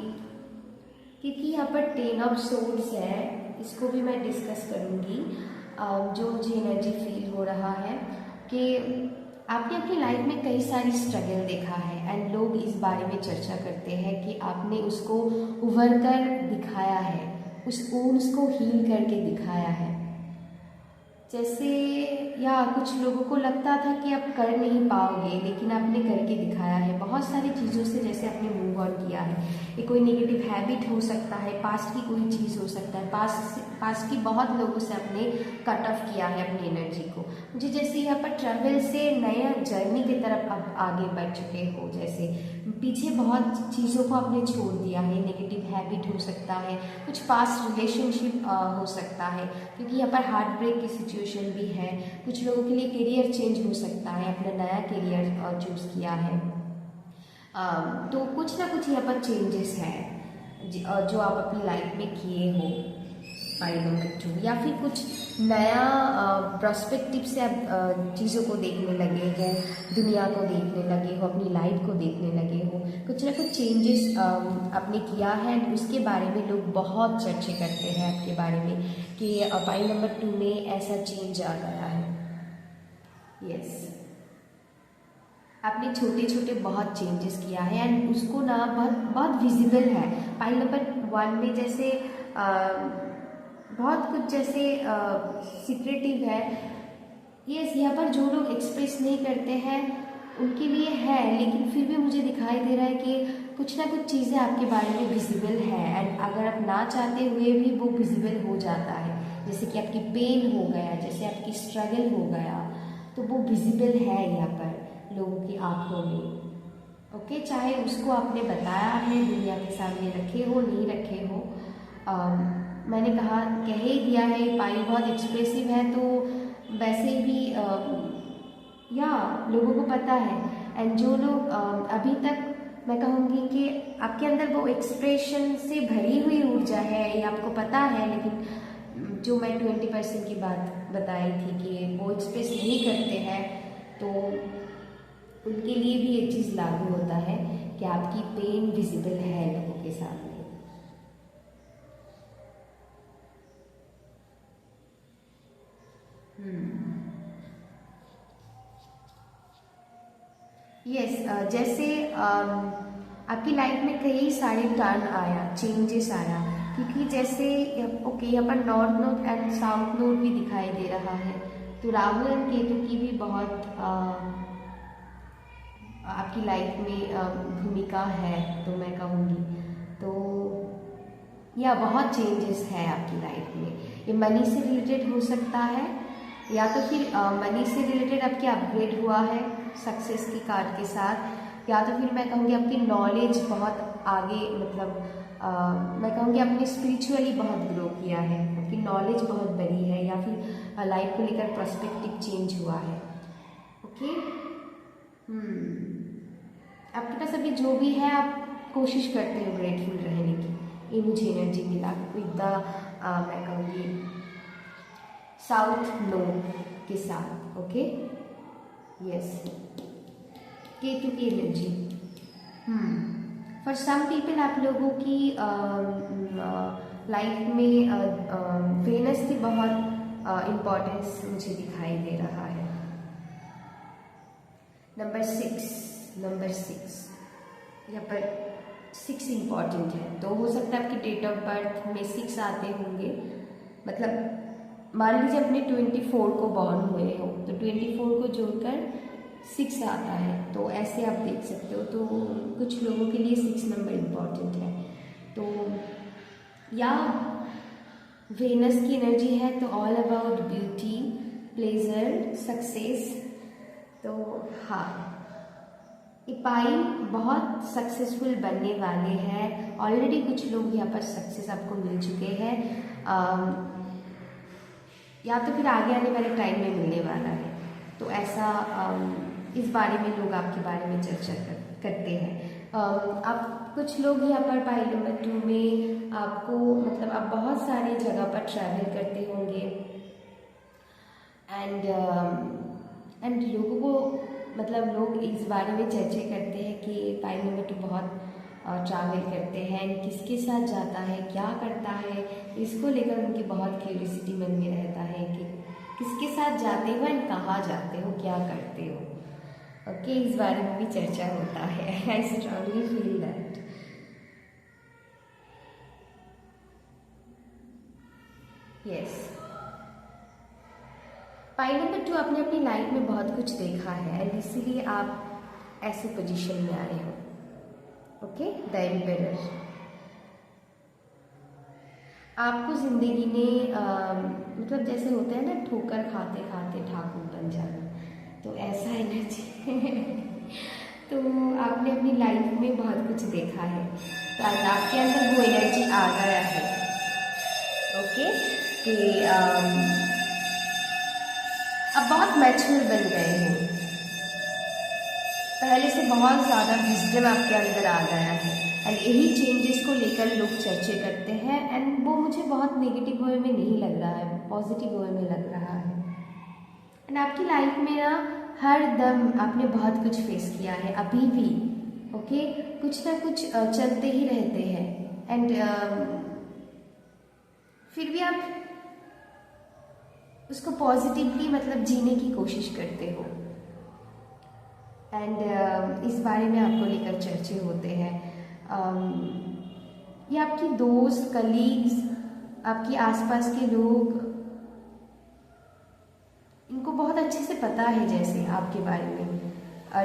क्योंकि यहाँ पर 10 ऑफ सोर्ड्स है, इसको भी मैं डिस्कस करूँगी। जो मुझे एनर्जी फील हो रहा है कि आपने अपनी लाइफ में कई सारी स्ट्रगल देखा है, एंड लोग इस बारे में चर्चा करते हैं कि आपने उसको उभर कर दिखाया है, उस वुंड्स को हील करके दिखाया है। जैसे या कुछ लोगों को लगता था कि आप कर नहीं पाओगे, लेकिन आपने करके दिखाया है बहुत सारी चीज़ों से, जैसे आपने मूव ऑन किया है। ये कोई नेगेटिव हैबिट हो सकता है, पास्ट की कोई चीज़ हो सकता है, पास्ट की बहुत लोगों से आपने कट ऑफ किया है अपनी एनर्जी को। मुझे जैसे यहाँ पर ट्रैवल से नया जर्नी की तरफ अब आगे बढ़ चुके हो, जैसे पीछे बहुत चीज़ों को आपने छोड़ दिया है, नेगेटिव हैबिट हो सकता है, कुछ पास्ट रिलेशनशिप हो सकता है, क्योंकि यहाँ पर हार्ट ब्रेक की सिचुएशन भी है। कुछ लोगों के लिए करियर चेंज हो सकता है, अपना नया करियर चूज किया है। तो कुछ ना कुछ यहाँ पर चेंजेस है जो आप अपनी लाइफ में किए हो, पाई नंबर 2, या फिर कुछ नया प्रोस्पेक्टिव से आप चीज़ों को देखने लगे हो, दुनिया को देखने लगे हो, अपनी लाइफ को देखने लगे हो। कुछ ना कुछ चेंजेस आपने किया है, उसके बारे में लोग बहुत चर्चे करते हैं आपके बारे में कि पाई नंबर 2 में ऐसा चेंज आ गया है। यस, आपने छोटे छोटे बहुत चेंजेस किया है, एंड उसको ना बहुत विजिबल है। पाई नंबर 1 में जैसे बहुत कुछ जैसे सीक्रेटिव है। यस, यहाँ पर जो लोग एक्सप्रेस नहीं करते हैं उनके लिए है, लेकिन फिर भी मुझे दिखाई दे रहा है कि कुछ ना कुछ चीज़ें आपके बारे में विजिबल है, एंड अगर आप ना चाहते हुए भी वो विजिबल हो जाता है। जैसे कि आपकी पेन हो गया, जैसे आपकी स्ट्रगल हो गया, तो वो विजिबल है यहाँ पर लोगों की आंखों में। ओके, चाहे उसको आपने बताया है, दुनिया के सामने रखे हो, नहीं रखे हो, मैंने कह ही दिया है। पाई बहुत एक्सप्रेसिव है, तो वैसे भी या लोगों को पता है। एंड जो लोग अभी तक, मैं कहूँगी कि आपके अंदर वो एक्सप्रेशन से भरी हुई ऊर्जा है, ये आपको पता है, लेकिन जो मैं 20% की बात बताई थी कि वो एक्सप्रेस नहीं करते हैं, तो उनके लिए भी ये चीज़ लागू होता है कि आपकी पेन विजिबल है लोगों के सामने। यस जैसे आपकी लाइफ में कई सारे टर्न आया, चेंजेस आया, क्योंकि जैसे ओके यहाँ पर north node and south node भी दिखाई दे रहा है, तो राहु एंड केतु की भी बहुत आपकी लाइफ में भूमिका है, तो मैं कहूँगी तो या बहुत चेंजेस है आपकी लाइफ में। ये मनी से रिलेटेड हो सकता है, या तो फिर मनी से रिलेटेड आपकी अपग्रेड हुआ है सक्सेस की कार्ड के साथ, या तो फिर मैं कहूँगी आपकी नॉलेज बहुत आगे, मतलब मैं कहूँगी आपने स्पिरिचुअली बहुत ग्रो किया है, आपकी नॉलेज बहुत बड़ी है, या फिर लाइफ को लेकर पर्सपेक्टिव चेंज हुआ है। ओके आपके पास अभी जो भी है आप कोशिश करते हो ग्रेटफुल रहने की, ये मुझे एनर्जी मिला विद द मैं कहूँगी साउथ नोड के साथ। ओके यस केतु की एनर्जी फॉर सम पीपल आप लोगों की लाइफ में वेनस की बहुत इम्पोर्टेंस मुझे दिखाई दे रहा है। नंबर सिक्स यहाँ पर 6 इम्पॉर्टेंट है, तो हो सकता है आपकी डेट ऑफ बर्थ में 6 आते होंगे, मतलब मान लीजिए अपने 24 को बॉर्न हुए हो तो 24 को जोड़कर 6 आता है, तो ऐसे आप देख सकते हो। तो कुछ लोगों के लिए 6 नंबर इम्पॉर्टेंट है, तो या वेनस की एनर्जी है तो all about beauty, pleasure, success. तो हाँ इपाई बहुत सक्सेसफुल बनने वाले हैं, ऑलरेडी कुछ लोग यहाँ पर सक्सेस आपको मिल चुके हैं, या तो फिर आगे आने वाले टाइम में मिलने वाला है। तो ऐसा इस बारे में लोग आपके बारे में चर्चा करते हैं। आप कुछ लोग यहाँ पर पाई नंबर 2 में आपको मतलब आप बहुत सारी जगह पर ट्रैवल करते होंगे एंड लोगों को मतलब लोग इस बारे में चर्चा करते हैं कि पाई नंबर 2 बहुत ट्रैवल करते हैं, किसके साथ जाता है, क्या करता है, इसको लेकर उनकी बहुत क्यूरियोसिटी मन में रहता है कि किसके साथ जाते हो एंड कहाँ जाते हो, क्या करते हो। ओके इस बारे में भी चर्चा होता है। I strongly feel that. Yes pi number 2 आपने अपनी लाइफ में बहुत कुछ देखा है एंड इसीलिए आप ऐसे पोजीशन में आए हो। ओके द एम्परर आपको जिंदगी ने मतलब जैसे होता है ना ठोकर खाते खाते ठाकुर बन जाना, तो ऐसा एनर्जी तो आपने अपनी लाइफ में बहुत कुछ देखा है, तो आज आपके अंदर वो एनर्जी आ गया है। ओके कि अब बहुत मैच्योर बन गए हो, पहले से बहुत ज़्यादा विजडम आपके अंदर आ गया है एंड यही चेंजेस को लेकर लोग चर्चा करते हैं एंड वो मुझे बहुत नेगेटिव वे में नहीं लग रहा है, पॉजिटिव वे में लग रहा है। एंड आपकी लाइफ में ना हर दम आपने बहुत कुछ फेस किया है, अभी भी ओके कुछ ना कुछ चलते ही रहते हैं एंड फिर भी आप उसको पॉजिटिवली मतलब जीने की कोशिश करते हो एंड इस बारे में आपको लेकर चर्चे होते हैं। ये आपकी दोस्त, कलीग्स, आपके आसपास के लोग, इनको बहुत अच्छे से पता है जैसे आपके बारे में,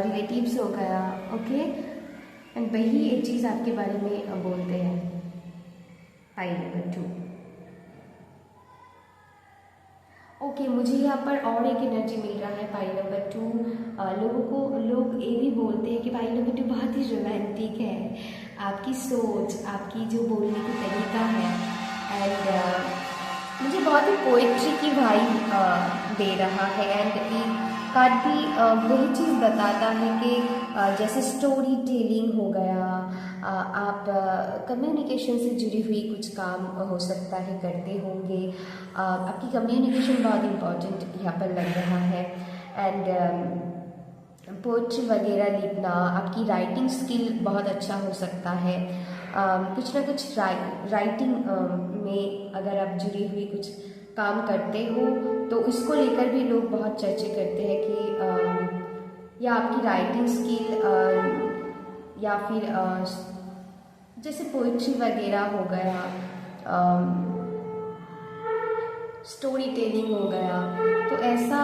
रिलेटिव्स हो गया ओके एंड वही एक चीज़ आपके बारे में बोलते हैं। पाई नंबर 2 ओके मुझे यहाँ पर और एक एनर्जी मिल रहा है पाई नंबर 2। लोग ये भी बोलते हैं कि पाई नंबर 2 बहुत ही रोमांटिक है, आपकी सोच, आपकी जो बोलने का तरीका है एंड मुझे बहुत ही पोइट्री की वाइब दे रहा है एंड एक कार्ड भी वही चीज़ बताता है कि जैसे स्टोरी टेलिंग हो गया, आप कम्युनिकेशन से जुड़ी हुई कुछ काम हो सकता है करते होंगे, आपकी कम्युनिकेशन बहुत इम्पोर्टेंट यहाँ पर लग रहा है एंड पोइट्री वगैरह लिखना, आपकी राइटिंग स्किल बहुत अच्छा हो सकता है। कुछ ना कुछ राइटिंग में अगर आप जुड़ी हुई कुछ काम करते हो तो इसको लेकर भी लोग बहुत चर्चा करते हैं कि या आपकी राइटिंग स्किल या फिर जैसे पोइट्री वगैरह हो गया, स्टोरी टेलिंग हो गया, तो ऐसा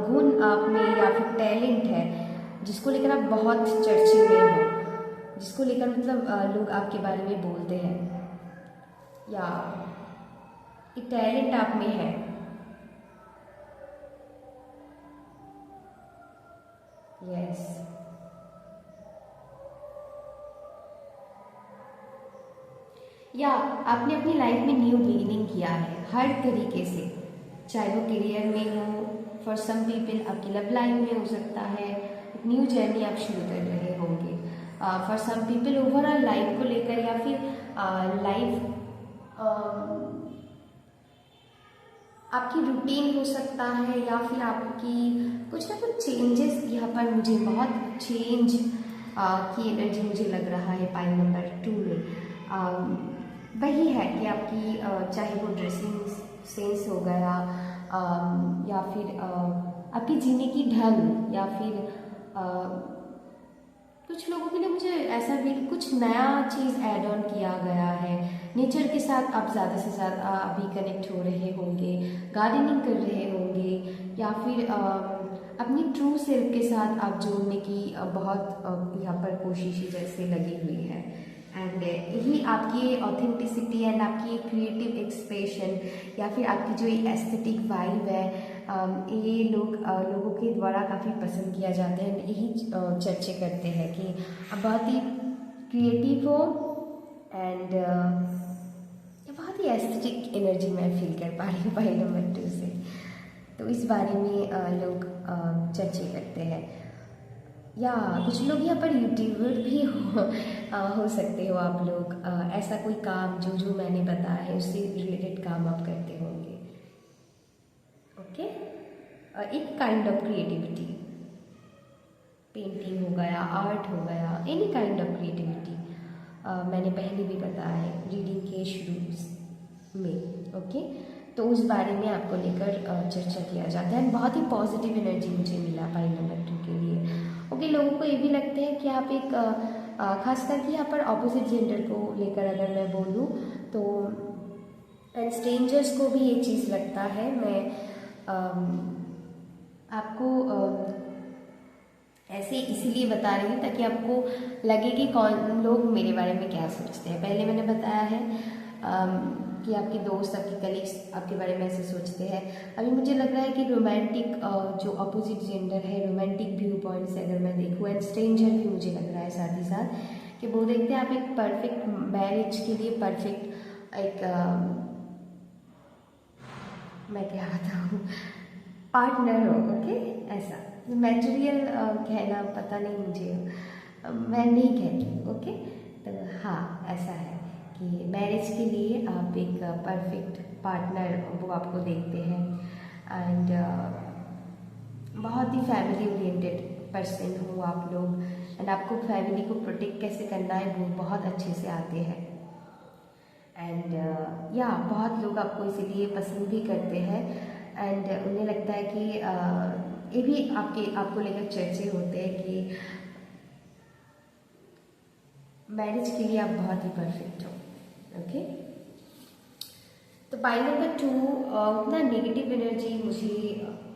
गुण आप में या फिर टैलेंट है जिसको लेकर आप बहुत चर्चे में हो, जिसको लेकर मतलब लोग आपके बारे में बोलते हैं, या एक टैलेंट आप में है। यस, या आपने अपनी लाइफ में न्यू बिगिनिंग किया है हर तरीके से, चाहे वो करियर में हो, फॉर सम पीपल आपकी लव लाइफ में हो सकता है, एक न्यू जर्नी आप शुरू कर रहे होंगे, for some people overall life को लेकर, या फिर लाइफ आपकी रूटीन हो सकता है, या फिर आपकी कुछ ना कुछ चेंजेस। यहाँ पर मुझे बहुत चेंज की एनर्जी मुझे लग रहा है पाइल नंबर 2 में। वही है कि आपकी चाहे वो ड्रेसिंग सेंस हो गया, या फिर आपकी जीने की ढंग, या फिर कुछ लोगों के लिए मुझे ऐसा भी कुछ नया चीज़ ऐड ऑन किया गया है। नेचर के साथ आप ज़्यादा से ज़्यादा अभी कनेक्ट हो रहे होंगे, गार्डनिंग कर रहे होंगे, या फिर अपनी ट्रू सेल्फ के साथ आप जोड़ने की बहुत यहाँ पर कोशिश जैसे लगी हुई है। एंड यही आपकी ऑथेंटिसिटी एंड आपकी क्रिएटिव एक्सप्रेशन, या फिर आपकी जो एस्थेटिक वाइब है, ये लोगों के द्वारा काफ़ी पसंद किया जाता है। यही चर्चे करते हैं कि आप बहुत ही क्रिएटिव हो, एंड बहुत ही एस्थेटिक एनर्जी मैं फील कर पा रही हूँ पाइल नंबर 2 से। तो इस बारे में लोग चर्चे करते हैं, या कुछ लोग यहाँ पर यूट्यूबर भी हो सकते हो आप लोग। ऐसा कोई काम जो मैंने बताया है उससे रिलेटेड काम आप करते होंगे। ओके, एक काइंड ऑफ क्रिएटिविटी, पेंटिंग हो गया, आर्ट हो गया, एनी काइंड ऑफ क्रिएटिविटी मैंने पहले भी बताया है रीडिंग के शुरू में। ओके, तो उस बारे में आपको लेकर चर्चा किया जाता है। बहुत ही पॉजिटिव एनर्जी मुझे मिला पाइल नंबर 2 के लिए। ओके, लोगों को ये भी लगता है कि आप एक खास करके यहाँ पर ऑपोजिट जेंडर को लेकर अगर मैं बोलूँ तो, एंड स्ट्रेंजर्स को भी ये चीज़ लगता है। मैं आपको ऐसे इसीलिए बता रही हूँ ताकि आपको लगे कि कौन लोग मेरे बारे में क्या सोचते हैं। पहले मैंने बताया है कि आपके दोस्त, आपके कलीग्स आपके बारे में ऐसे सोचते हैं। अभी मुझे लग रहा है कि रोमांटिक जो अपोजिट जेंडर है, रोमांटिक व्यू पॉइंट से अगर मैं देखूँ, एंड स्ट्रेंजर भी मुझे लग रहा है साथ ही साथ कि वो देखते हैं आप एक परफेक्ट मैरिज के लिए परफेक्ट एक मैं क्या बताऊँ पार्टनर हो। ओके, ऐसा मैटेरियल कहना पता नहीं मुझे, मैं नहीं कहती। ओके, तो हाँ ऐसा है कि मैरिज के लिए आप एक परफेक्ट पार्टनर वो आपको देखते हैं, एंड बहुत ही फैमिली ओरिएंटेड पर्सन हो आप लोग, एंड आपको फैमिली को प्रोटेक्ट कैसे करना है वो बहुत अच्छे से आते हैं। एंड या बहुत लोग आपको इसीलिए पसंद भी करते हैं, एंड उन्हें लगता है कि ये भी आपको लेकर चर्चे होते हैं कि मैरिज के लिए आप बहुत ही परफेक्ट हो। ओके, तो पाइल नंबर 2 उतना नेगेटिव एनर्जी मुझे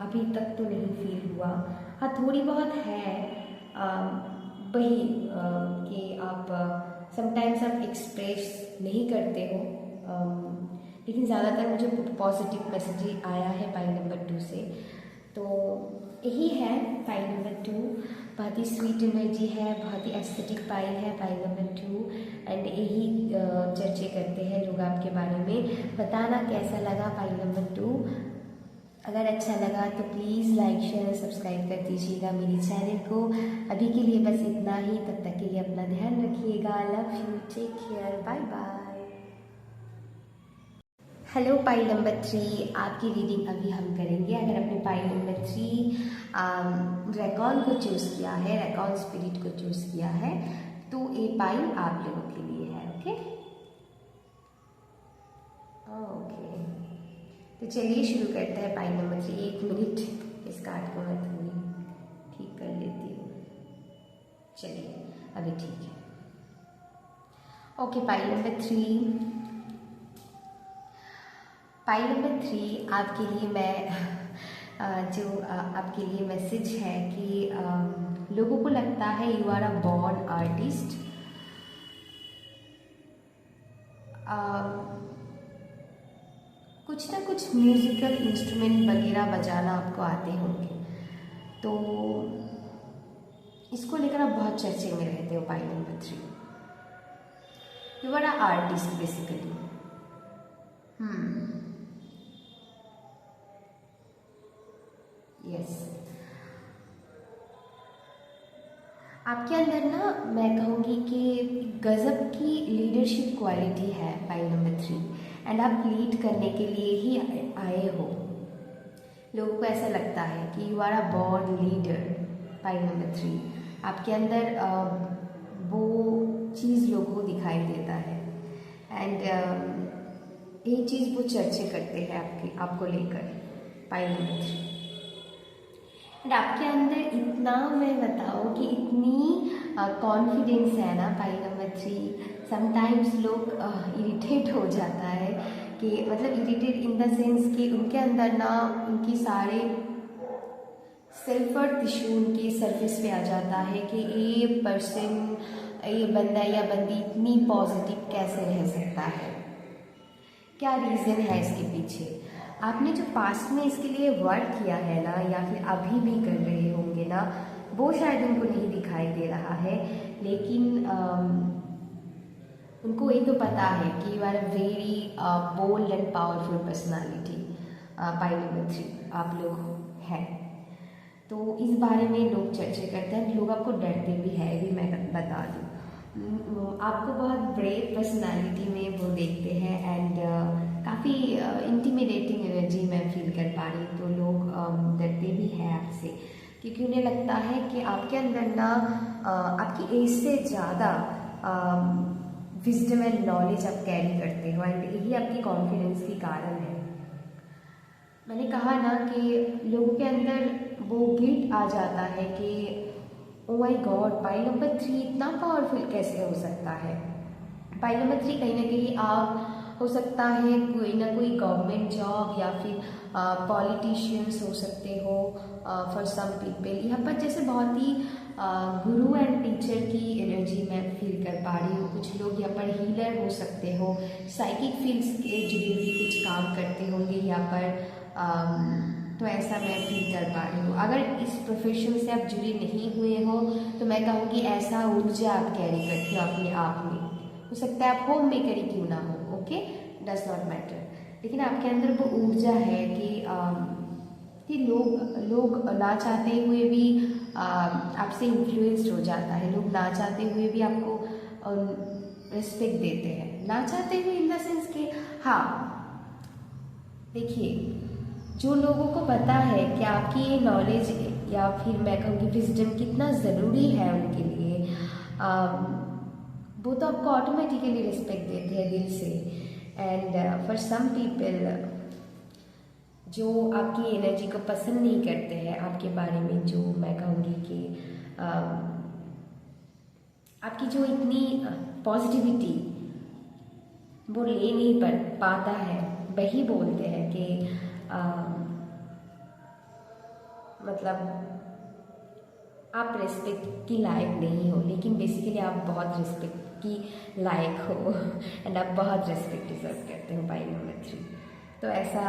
अभी तक तो नहीं फील हुआ। हाँ, थोड़ी बहुत है वही कि आप समटाइम्स आप एक्सप्रेस नहीं करते हो, लेकिन ज़्यादातर मुझे पॉजिटिव मैसेज ही आया है पाइल नंबर 2 से। तो यही है पाइल नंबर 2, बहुत ही स्वीट एनर्जी है, बहुत ही एस्थेटिक पाइल है पाइल नंबर 2, एंड यही चर्चे करते हैं लोग आपके बारे में। बताना कैसा लगा पाइल नंबर 2। अगर अच्छा लगा तो प्लीज़ लाइक शेयर सब्सक्राइब कर दीजिएगा मेरे चैनल को। अभी के लिए बस इतना ही, तब तक के लिए अपना ध्यान रखिएगा। Love you, take care, bye bye. Hello pile number 3, आपकी रीडिंग अभी हम करेंगे। अगर आपने पाई नंबर 3 रेकॉन को चूज़ किया है, रेकॉन स्पिरिट को चूज़ किया है, तो ये पाई आप लोगों के लिए है। ओके ओके, तो चलिए शुरू करते हैं पाई नंबर 3। 1 मिनट, इस कार्ड को मैं थोड़ी ठीक कर लेती हूँ। चलिए अभी ठीक है। ओके, पाई नंबर 3, पाई नंबर 3 आपके लिए मैं जो आपके लिए मैसेज है कि लोगों को लगता है you are a born artist. कुछ ना कुछ म्यूजिकल इंस्ट्रूमेंट वगैरह बजाना आपको आते होंगे, तो इसको लेकर आप बहुत चर्चे में रहते हो। पाई number 3, you are a artist basically. Yes, आपके अंदर ना मैं कहूँगी कि गज़ब की लीडरशिप क्वालिटी है पाई नंबर 3, एंड आप लीड करने के लिए ही आए हो। लोगों को ऐसा लगता है कि you are a born leader. Pile number 3 आपके अंदर वो चीज़ लोगों को दिखाई देता है, एंड ये चीज़ वो चर्चे करते हैं आपको लेकर। पाई नंबर 3 एंड आपके अंदर इतना, मैं बताऊँ कि इतनी कॉन्फिडेंस है ना पाई नंबर 3। समटाइम्स लोग इरिटेट हो जाता है कि मतलब इरिटेट इन द सेंस कि उनके अंदर ना उनकी सारे सेल्फ वर्थ इशू उनके सरफेस पे आ जाता है कि ये पर्सन, ये बंदा या बंदी इतनी पॉजिटिव कैसे रह सकता है, क्या रीज़न है इसके पीछे। आपने जो पास्ट में इसके लिए वर्क किया है ना, या फिर अभी भी कर रहे होंगे ना, वो शायद उनको नहीं दिखाई दे रहा है, लेकिन उनको ये तो पता है कि you are a very bold and powerful personality. Pile number 3 आप लोग हैं, तो इस बारे में लोग चर्चा करते हैं, लोग आपको डरते भी है, भी मैं बता दूँ। आपको बहुत ब्रेव पर्सनालिटी में वो देखते हैं, एंड काफ़ी इंटिमिडेटिंग एनर्जी मैं फील कर पा रही हूँ। तो लोग डरते भी हैं आपसे, क्योंकि उन्हें लगता है कि आपके अंदर ना आपकी एज से ज़्यादा विजडम एंड नॉलेज आप कैरी करते हो, एंड यही आपकी कॉन्फिडेंस की कारण है। मैंने कहा ना कि लोगों के अंदर वो गिल्ट आ जाता है कि oh my God, pi number 3 इतना पावरफुल कैसे हो सकता है। पाई नंबर 3 कहीं ना कहीं आप हो सकता है कोई ना कोई गवर्नमेंट जॉब या फिर पॉलिटिशियंस हो सकते हो फॉर सम पीपल। यहाँ पर जैसे बहुत ही गुरु एंड टीचर की एनर्जी मैं फील कर पा रही हूँ। कुछ लोग यहाँ पर हीलर हो सकते हो, साइकिक फील्ड्स के जुड़े हुए कुछ काम करते होंगे यहाँ पर, तो ऐसा मैं फील कर पा रही हूँ। अगर इस प्रोफेशन से आप जुड़े नहीं हुए हो तो मैं कहूँगी ऐसा ऊर्जा आप कैरी करते हो अपने आप में। हो सकता है आप होम मेकर ही क्यों ना हो, ओके, डज नॉट मैटर, लेकिन आपके अंदर वो ऊर्जा है कि लोग ना चाहते हुए भी आपसे इन्फ्लुएंस्ड हो जाता है। लोग ना चाहते हुए भी आपको रिस्पेक्ट देते हैं, ना चाहते हुए इन द सेंस कि हाँ, देखिए, जो लोगों को पता है कि आपकी ये नॉलेज या फिर मैं कहूँगी विजडम कितना ज़रूरी है उनके लिए, वो तो आपको ऑटोमेटिकली रिस्पेक्ट देते हैं दिल से। एंड फॉर सम पीपल जो आपकी एनर्जी को पसंद नहीं करते हैं, आपके बारे में जो मैं कहूँगी कि आपकी जो इतनी पॉजिटिविटी वो ले नहीं पाता है, वही बोलते हैं कि मतलब आप रिस्पेक्ट की लायक नहीं हो, लेकिन बेसिकली आप बहुत रिस्पेक्ट की लायक हो एंड आप बहुत रिस्पेक्ट डिजर्व करते हो। पाई नंबर 3 तो ऐसा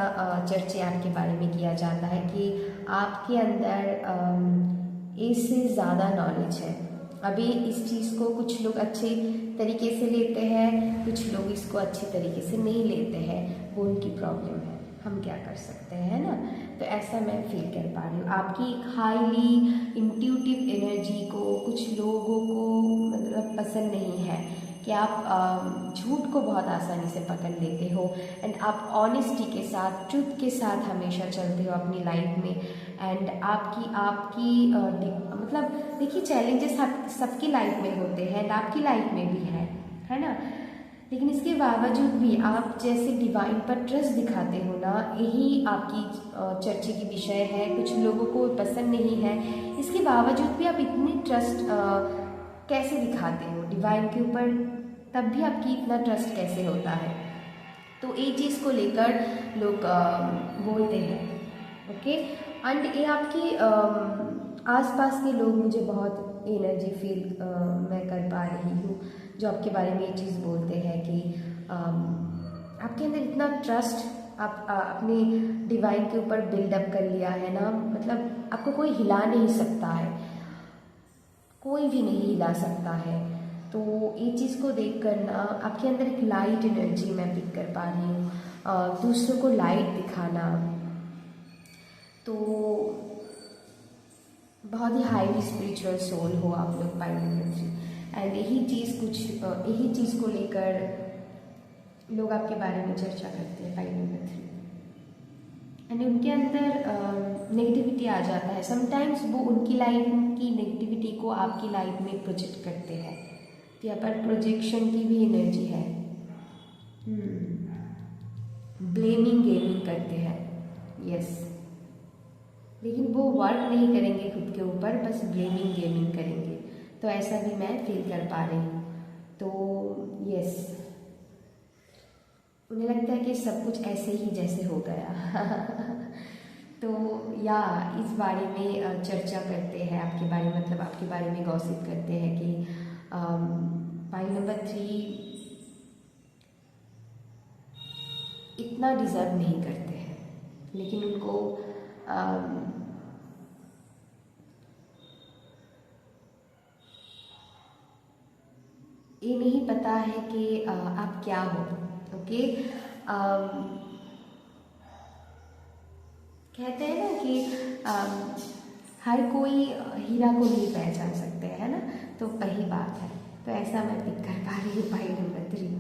चर्चे आपके बारे में किया जाता है कि आपके अंदर एज से ज़्यादा नॉलेज है। अभी इस चीज़ को कुछ लोग अच्छे तरीके से लेते हैं, कुछ लोग इसको अच्छे तरीके से नहीं लेते हैं, वो उनकी प्रॉब्लम है, हम क्या कर सकते हैं ना। तो ऐसा मैं फील कर पा रही हूँ। आपकी हाईली इंट्यूटिव एनर्जी को कुछ लोगों को मतलब पसंद नहीं है, कि आप झूठ को बहुत आसानी से पकड़ लेते हो एंड आप ऑनेस्टी के साथ, ट्रुथ के साथ हमेशा चलते हो अपनी लाइफ में। एंड आपकी आपकी मतलब देखिए, चैलेंजेस सबकी लाइफ में होते हैं एंड आपकी लाइफ में भी है ना। लेकिन इसके बावजूद भी आप जैसे डिवाइन पर ट्रस्ट दिखाते हो ना, यही आपकी चर्चा की विषय है। कुछ लोगों को पसंद नहीं है, इसके बावजूद भी आप इतनी ट्रस्ट कैसे दिखाते हो डिवाइन के ऊपर, तब भी आपकी इतना ट्रस्ट कैसे होता है। तो एक चीज़ को लेकर लोग बोलते हैं, ओके। एंड ये आपकी आसपास के लोग, मुझे बहुत एनर्जी फील मैं कर पा रही हूँ, जो आपके बारे में ये चीज़ बोलते हैं कि आपके अंदर इतना ट्रस्ट आप अपने डिवाइन के ऊपर बिल्डअप कर लिया है ना, मतलब आपको कोई हिला नहीं सकता है, कोई भी नहीं हिला सकता है। तो ये चीज़ को देख कर ना आपके अंदर एक लाइट एनर्जी मैं पिक कर पा रही हूँ, दूसरों को लाइट दिखाना। तो बहुत ही हाईली स्पिरिचुअल सोल हो आप लोग, पाई नंबर 3। एंड यही चीज़ को लेकर लोग आपके बारे में चर्चा करते हैं, पाई नंबर 3। एंड उनके अंदर नेगेटिविटी आ जाता है समटाइम्स, वो उनकी लाइफ की नेगेटिविटी को आपकी लाइफ में प्रोजेक्ट करते हैं। तो यहाँ पर प्रोजेक्शन की भी एनर्जी है। ब्लेमिंग गेमिंग करते हैं, यस। लेकिन वो वर्क नहीं करेंगे खुद के ऊपर, बस ब्लेमिंग गेमिंग करेंगे। तो ऐसा भी मैं फील कर पा रही हूँ। तो यस, उन्हें लगता है कि सब कुछ ऐसे ही जैसे हो गया तो या इस बारे में चर्चा करते हैं आपके बारे में, मतलब आपके बारे में गॉसिप करते हैं कि पाई नंबर 3 इतना डिज़र्व नहीं करते हैं, लेकिन उनको ये नहीं पता है कि आप क्या हो, ओके। कहते हैं ना कि हर कोई हीरा को नहीं पहचान सकते है ना, तो वही बात है। तो ऐसा मैं पिक कर पा रही हूँ पाई नंबर 3,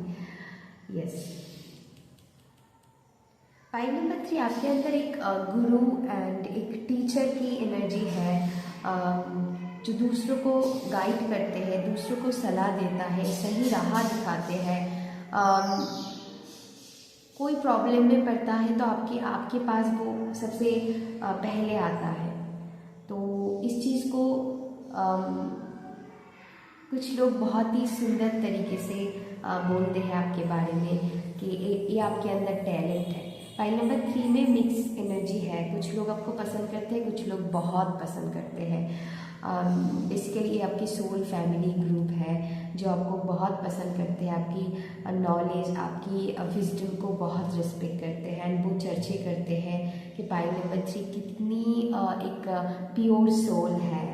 यस। पाई नंबर 3 आपके अंदर एक गुरु एंड एक टीचर की एनर्जी है, जो दूसरों को गाइड करते हैं, दूसरों को सलाह देता है, सही राह दिखाते हैं। कोई प्रॉब्लम में पड़ता है तो आपके पास वो सबसे पहले आता है। तो इस चीज़ को कुछ लोग बहुत ही सुंदर तरीके से बोलते हैं आपके बारे में कि ये आपके अंदर टैलेंट है। पाई नंबर 3 में मिक्स एनर्जी है, कुछ लोग आपको पसंद करते हैं, कुछ लोग बहुत पसंद करते हैं। बेसिकली ये आपकी सोल फैमिली ग्रुप है जो आपको बहुत पसंद करते हैं, आपकी नॉलेज, आपकी विजडम को बहुत रिस्पेक्ट करते हैं एंड वो चर्चे करते हैं कि पाई नंबर 3 कितनी एक प्योर सोल है।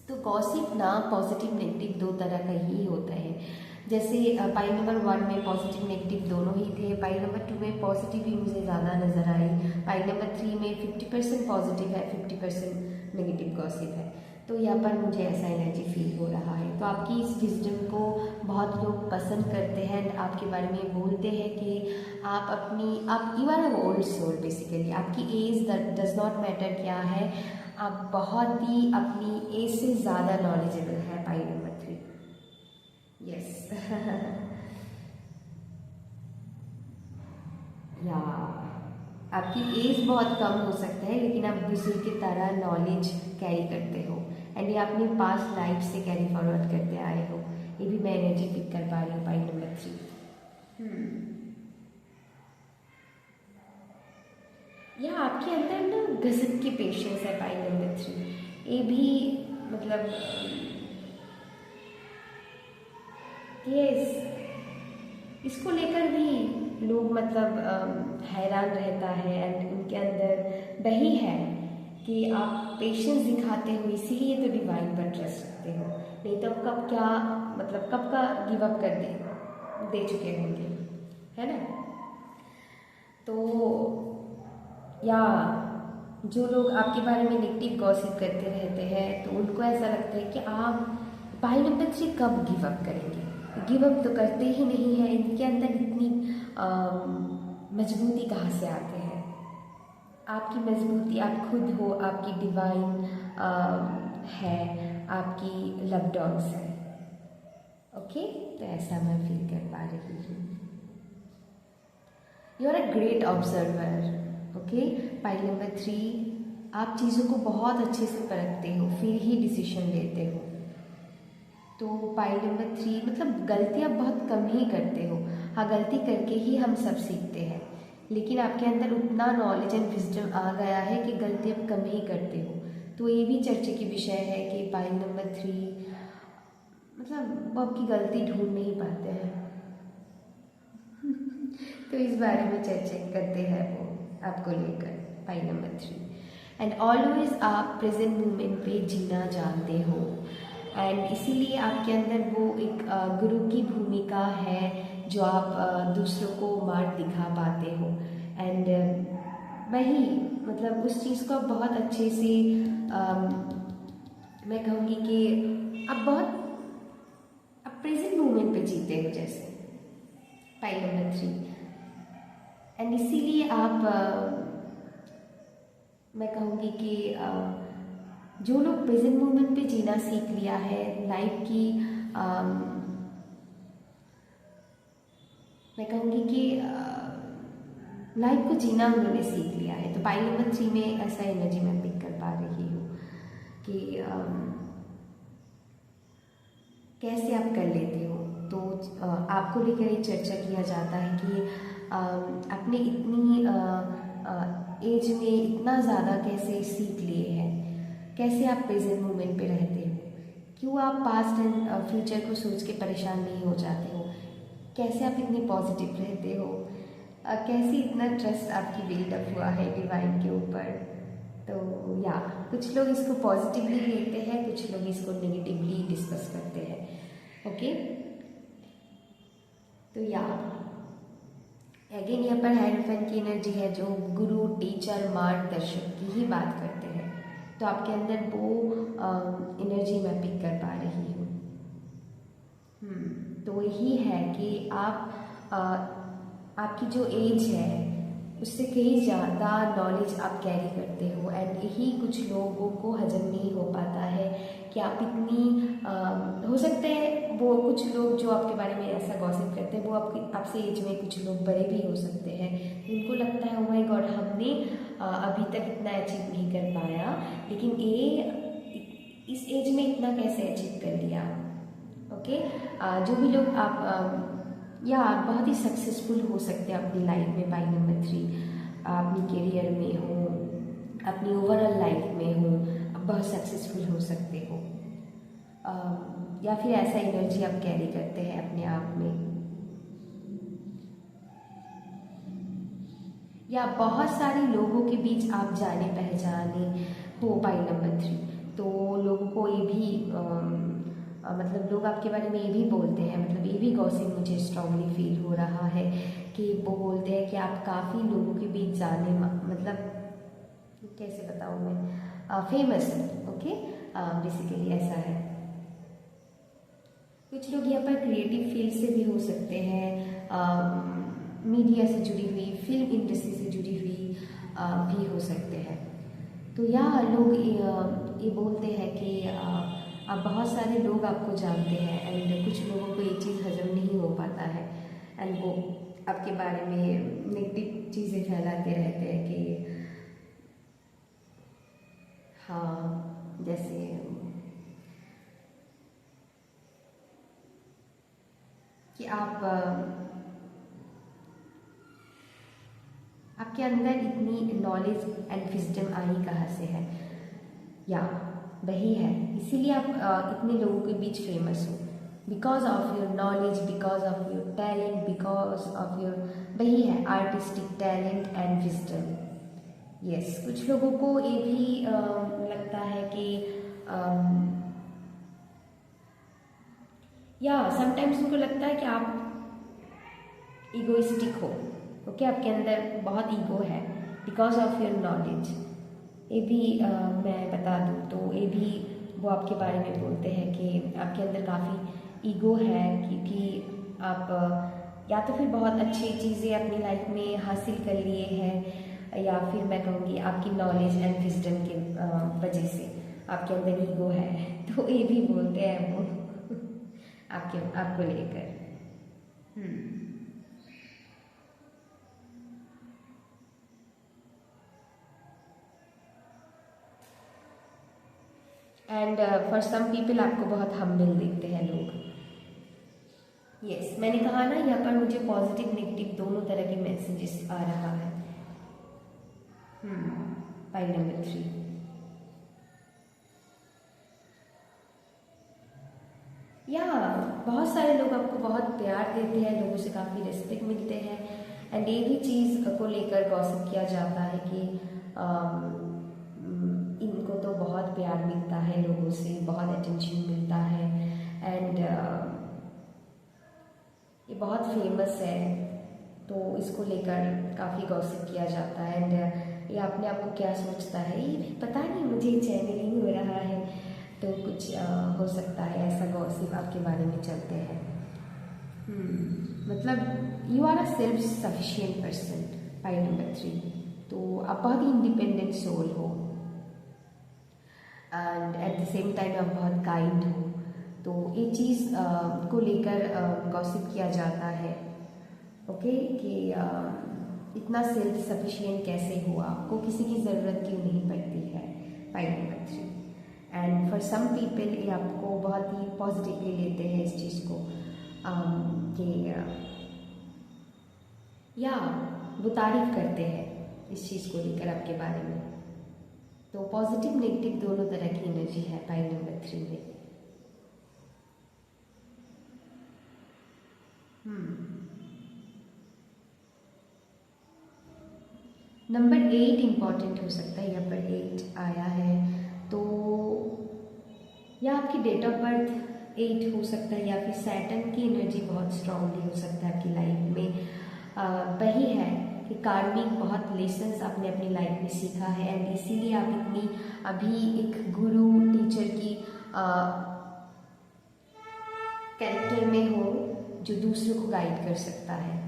तो गॉसिप ना पॉजिटिव नेगेटिव दो तरह का ही होता है। जैसे पाई नंबर 1 में पॉजिटिव नेगेटिव दोनों ही थे, पाई नंबर 2 में पॉजिटिव ही मुझे ज़्यादा नज़र आई, पाई नंबर 3 में 50% पॉजिटिव है, 50% नेगेटिव गॉसिप है। तो यहाँ पर मुझे ऐसा एनर्जी फील हो रहा है। तो आपकी इस विजडम को बहुत लोग पसंद करते हैं एंड आपके बारे में बोलते हैं कि आप you are a old soul. Basically आपकी एज डज नॉट मैटर क्या है, आप बहुत ही अपनी एज से ज़्यादा नॉलेजेबल है, पाई नंबर 3, यस या आपकी एज बहुत कम हो सकता है, लेकिन आप बुजुर्ग की तरह नॉलेज कैरी करते हो एंड ये अपने पास्ट लाइफ से कैरी फॉरवर्ड करते आए हो। ये भी मैं एनर्जी पिक कर पा रही हूँ, पाई नंबर 3। या आपके अंदर ना गजब की पेशेंस है, पाई नंबर 3। ये भी मतलब यस, इसको लेकर भी लोग मतलब हैरान रहता है एंड उनके अंदर वही है कि आप पेशेंस दिखाते हो, इसीलिए तो डिवाइन पर ट्रस्ट रखते हो। नहीं तो कब का गिव अप कर दे चुके होंगे, है ना। तो या जो लोग आपके बारे में नेगेटिव गॉसिप करते रहते हैं तो उनको ऐसा लगता है कि आप पाई नंबर 3 कब गिव अप करेंगे, गिव अप तो करते ही नहीं है। इनके अंदर इतनी मजबूती कहाँ से आते हैं? आपकी मजबूती आप खुद हो, आपकी डिवाइन है, आपकी लव्ड वंस है। ओके, तो ऐसा मैं फील कर पा रही हूँ। You are a great observer. Okay, pile number 3, आप चीज़ों को बहुत अच्छे से परखते हो, फिर ही डिसीजन लेते हो। तो पाइल नंबर 3 मतलब गलती आप बहुत कम ही करते हो। हाँ, गलती करके ही हम सब सीखते हैं, लेकिन आपके अंदर उतना नॉलेज एंड विजडम आ गया है कि गलती आप कम ही करते हो। तो ये भी चर्चा की विषय है कि पाइल नंबर 3 मतलब वो आपकी गलती ढूंढ नहीं पाते हैं। तो इस बारे में चर्चा करते हैं वो आपको लेकर, पाइल नंबर 3। एंड ऑलवेज आप प्रेजेंट मोमेंट पे जीना जानते हो, एंड इसीलिए आपके अंदर वो एक गुरु की भूमिका है जो आप दूसरों को मार्ग दिखा पाते हो। एंड वही मतलब उस चीज़ को आप बहुत अच्छे से मैं कहूँगी कि आप बहुत आप प्रेजेंट मोमेंट पे जीते हो, जैसे पाइल नंबर 3। एंड इसीलिए आप मैं कहूँगी कि जो लोग प्रेजेंट मोमेंट पे जीना सीख लिया है, लाइफ की मैं कहूँगी कि लाइफ को जीना उन्होंने सीख लिया है। तो पाइल नंबर 3 में ऐसा एनर्जी मैं पिक कर पा रही हूँ कि कैसे आप कर लेते हो। तो आपको लेकर एक चर्चा किया जाता है कि आपने इतनी एज में इतना ज़्यादा कैसे सीख लिए हैं, कैसे आप प्रेजेंट मोमेंट पे रहते हो, क्यों आप पास्ट एंड फ्यूचर को सोच के परेशान नहीं हो जाते हो, कैसे आप इतने पॉजिटिव रहते हो, कैसे इतना ट्रस्ट आपकी बिल्डअप हुआ है डिवाइन के ऊपर। तो या कुछ लोग इसको पॉजिटिवली लेते हैं, कुछ लोग इसको नेगेटिवली डिस्कस करते हैं। ओके, तो या अगेन यहाँ पर हेरोफेंट की एनर्जी है जो गुरु, टीचर, मार्गदर्शक की ही बात करते हैं। तो आपके अंदर वो एनर्जी मैं पिक कर पा रही हूँ। तो यही है कि आपकी जो एज है उससे कहीं ज़्यादा नॉलेज आप कैरी करते हो, एंड यही कुछ लोगों को हजम नहीं हो पाता है कि आप इतनी हो सकता है वो कुछ लोग जो आपके बारे में ऐसा गॉसिप करते हैं वो आपसे एज में कुछ लोग बड़े भी हो सकते हैं। उनको लगता है ओ माय गॉड हमने अभी तक इतना अचीव नहीं कर पाया, लेकिन ये इस एज में इतना कैसे अचीव कर लिया। ओके, जो भी लोग आप या बहुत ही सक्सेसफुल हो सकते हैं अपनी लाइफ में, पाइल नंबर 3 अपनी करियर में हो, अपनी ओवरऑल लाइफ में हो, आप बहुत सक्सेसफुल हो सकते हो, या फिर ऐसा एनर्जी आप कैरी करते हैं अपने आप में, या बहुत सारे लोगों के बीच आप जाने पहचाने हो पाइल नंबर 3। तो लोगों को ये भी मतलब लोग आपके बारे में ये भी बोलते हैं, मतलब ये भी गॉसिप मुझे स्ट्रांगली फील हो रहा है कि वो बोलते हैं कि आप काफ़ी लोगों के बीच जाने मतलब कैसे बताऊँ मैं, फेमस है। ओके, बेसिकली ऐसा है। कुछ लोग यहाँ पर क्रिएटिव फील्ड से भी हो सकते हैं, मीडिया से जुड़ी हुई, फिल्म इंडस्ट्री से जुड़ी हुई भी हो सकते हैं। तो यहाँ लोग ये बोलते हैं कि आप बहुत सारे लोग आपको जानते हैं, एंड कुछ लोगों को ये चीज़ हजम नहीं हो पाता है, एंड वो आपके बारे में नेगेटिव चीज़ें फैलाते रहते हैं कि हाँ, जैसे कि आपके अंदर इतनी नॉलेज एंड विजडम आई कहाँ से है, या वही है, इसीलिए आप इतने लोगों के बीच फेमस हो, because of your knowledge, because of your talent, because of your वही है artistic talent and wisdom. Yes, कुछ लोगों को ये भी लगता है कि या समटाइम्स उनको लगता है कि आप ईगोइस्टिक हो। ओके, आपके अंदर बहुत ईगो है बिकॉज ऑफ योर नॉलेज। ये भी मैं बता दूँ तो ये भी वो आपके बारे में बोलते हैं कि आपके अंदर काफ़ी ईगो है, क्योंकि आप या तो फिर बहुत अच्छी चीज़ें अपनी लाइफ में हासिल कर लिए हैं, या फिर मैं कहूँगी आपकी नॉलेज एंड विजडम के वजह से आपके अंदर ईगो है, तो ये भी बोलते हैं वो आपको लेकर। एंड फॉर सम पीपल आपको बहुत हम्बल देखते हैं लोग। यस, मैंने कहा ना, यहाँ पर मुझे पॉजिटिव नेगेटिव दोनों तरह के मैसेजेस आ रहा है। पाइल नंबर 3, या बहुत सारे लोग आपको बहुत प्यार देते हैं, लोगों से काफ़ी रिस्पेक्ट मिलते हैं, एंड ये भी चीज़ को लेकर गॉसिप किया जाता है कि इनको तो बहुत प्यार मिलता है लोगों से, बहुत अटेंशन मिलता है, एंड ये बहुत फेमस है, तो इसको लेकर काफ़ी गॉसिप किया जाता है। एंड ये अपने आप को क्या सोचता है, ये पता नहीं, मुझे चैनलिंग हो रहा है, तो कुछ हो सकता है ऐसा गॉसिप आपके बारे में चलते हैं। मतलब you are a self sufficient person, pile number 3, तो आप बहुत ही इंडिपेंडेंट सोल हो, and at the same time आप बहुत काइंड हो, तो ये चीज़ को लेकर गॉसिप किया जाता है। ओके, कि इतना सेल्फ सफिशिएंट कैसे हो, आपको किसी की ज़रूरत क्यों नहीं पड़ती है, pile number 3। And for some people ये आपको बहुत ही पॉजिटिवली लेते हैं इस चीज़ को, कि या वो तारीफ करते हैं इस चीज़ को लेकर आपके बारे में। तो पॉजिटिव नेगेटिव दोनों तरह की एनर्जी है पाइल नंबर 3 में। नंबर 8 इम्पॉर्टेंट हो सकता है, यहाँ पर 8 आया है, तो या आपकी डेट ऑफ बर्थ 8 हो सकता है, या फिर सैटर्न की एनर्जी बहुत स्ट्रांगली हो सकता है आपकी लाइफ में। वही है कि कार्मिक बहुत लेसन्स आपने अपनी लाइफ में सीखा है, एंड इसीलिए आप इतनी अभी एक गुरु टीचर की कैरेक्टर में हो, जो दूसरों को गाइड कर सकता है।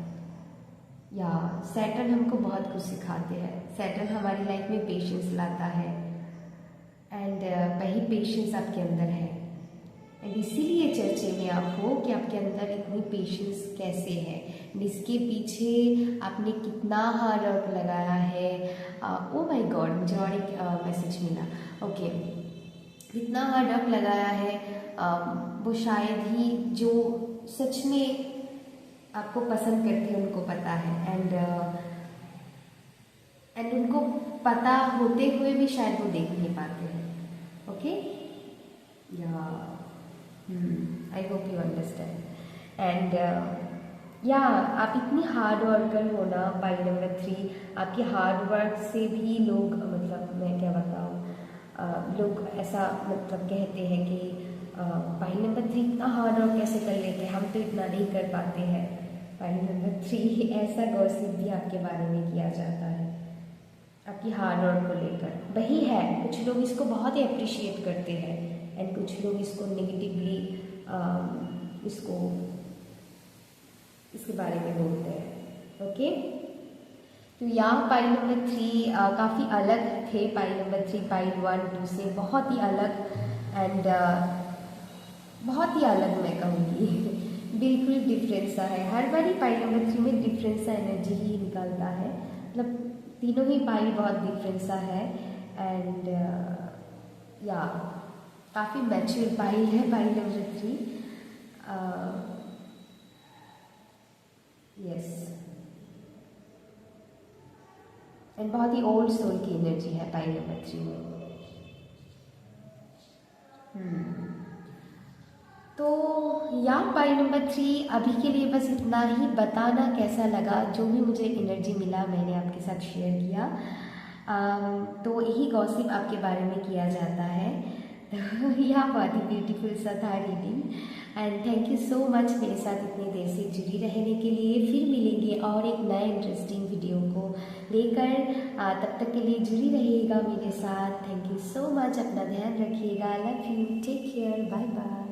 या सैटर्न हमको बहुत कुछ सिखाते हैं, सैटर्न हमारी लाइफ में पेशेंस लाता है, एंड वही पेशेंस आपके अंदर है, एंड इसीलिए चर्चे में आप हो कि आपके अंदर इतनी पेशेंस कैसे है, इसके पीछे आपने कितना हार्ड वर्क लगाया है। ओ माय गॉड, मुझे और एक मैसेज मिला। ओके, कितना हार्ड वर्क लगाया है, वो शायद ही जो सच में आपको पसंद करते हैं उनको पता है, एंड उनको पता होते हुए भी शायद वो देख नहीं पाते हैं। ओके, या I hope you understand. And या आप इतनी हार्ड वर्कर हो ना, पाइल नंबर 3, आपकी हार्ड वर्क से भी लोग, मतलब मैं क्या बताऊँ, लोग ऐसा मतलब कहते हैं कि पाइल नंबर 3 इतना हार्ड वर्क कैसे कर लेते हैं, हम तो इतना नहीं कर पाते हैं। पाइल नंबर 3 ऐसा गॉसिप भी आपके बारे में किया जाता है आपकी हार्ड वर्क को लेकर। वही है, कुछ लोग इसको बहुत ही अप्रिशिएट करते हैं, एंड कुछ लोग इसको नेगेटिवली इसके बारे में बोलते हैं। ओके, तो यहाँ पाइल नंबर 3 काफ़ी अलग थे। पाइल नंबर 3 पाइल 1, 2 से बहुत ही अलग, एंड बहुत ही अलग मैं कहूँगी बिल्कुल डिफरेंस सा है। हर बार ही पाइल नंबर 3 में डिफरेंस सा एनर्जी ही निकलता है, मतलब तीनों ही पाइल बहुत डिफरेंस सा है, एंड या काफ़ी मैच्योर पाइल है पाइल नंबर 3। यस, एंड बहुत ही ओल्ड सोल की एनर्जी है पाइल नंबर 3 में। तो या पाइल नंबर 3 अभी के लिए बस इतना ही। बताना कैसा लगा, जो भी मुझे एनर्जी मिला मैंने आपके साथ शेयर किया। तो यही गॉसिप आपके बारे में किया जाता है। यह बहुत ही ब्यूटीफुल सा था reading, and thank you so much मेरे साथ इतनी देर से जुड़ी रहने के लिए। फिर मिलेंगे और एक नए इंटरेस्टिंग वीडियो को लेकर, तब तक के लिए जुड़ी रहिएगा मेरे साथ। थैंक यू सो मच, अपना ध्यान रखिएगा। Love you, take care, bye bye.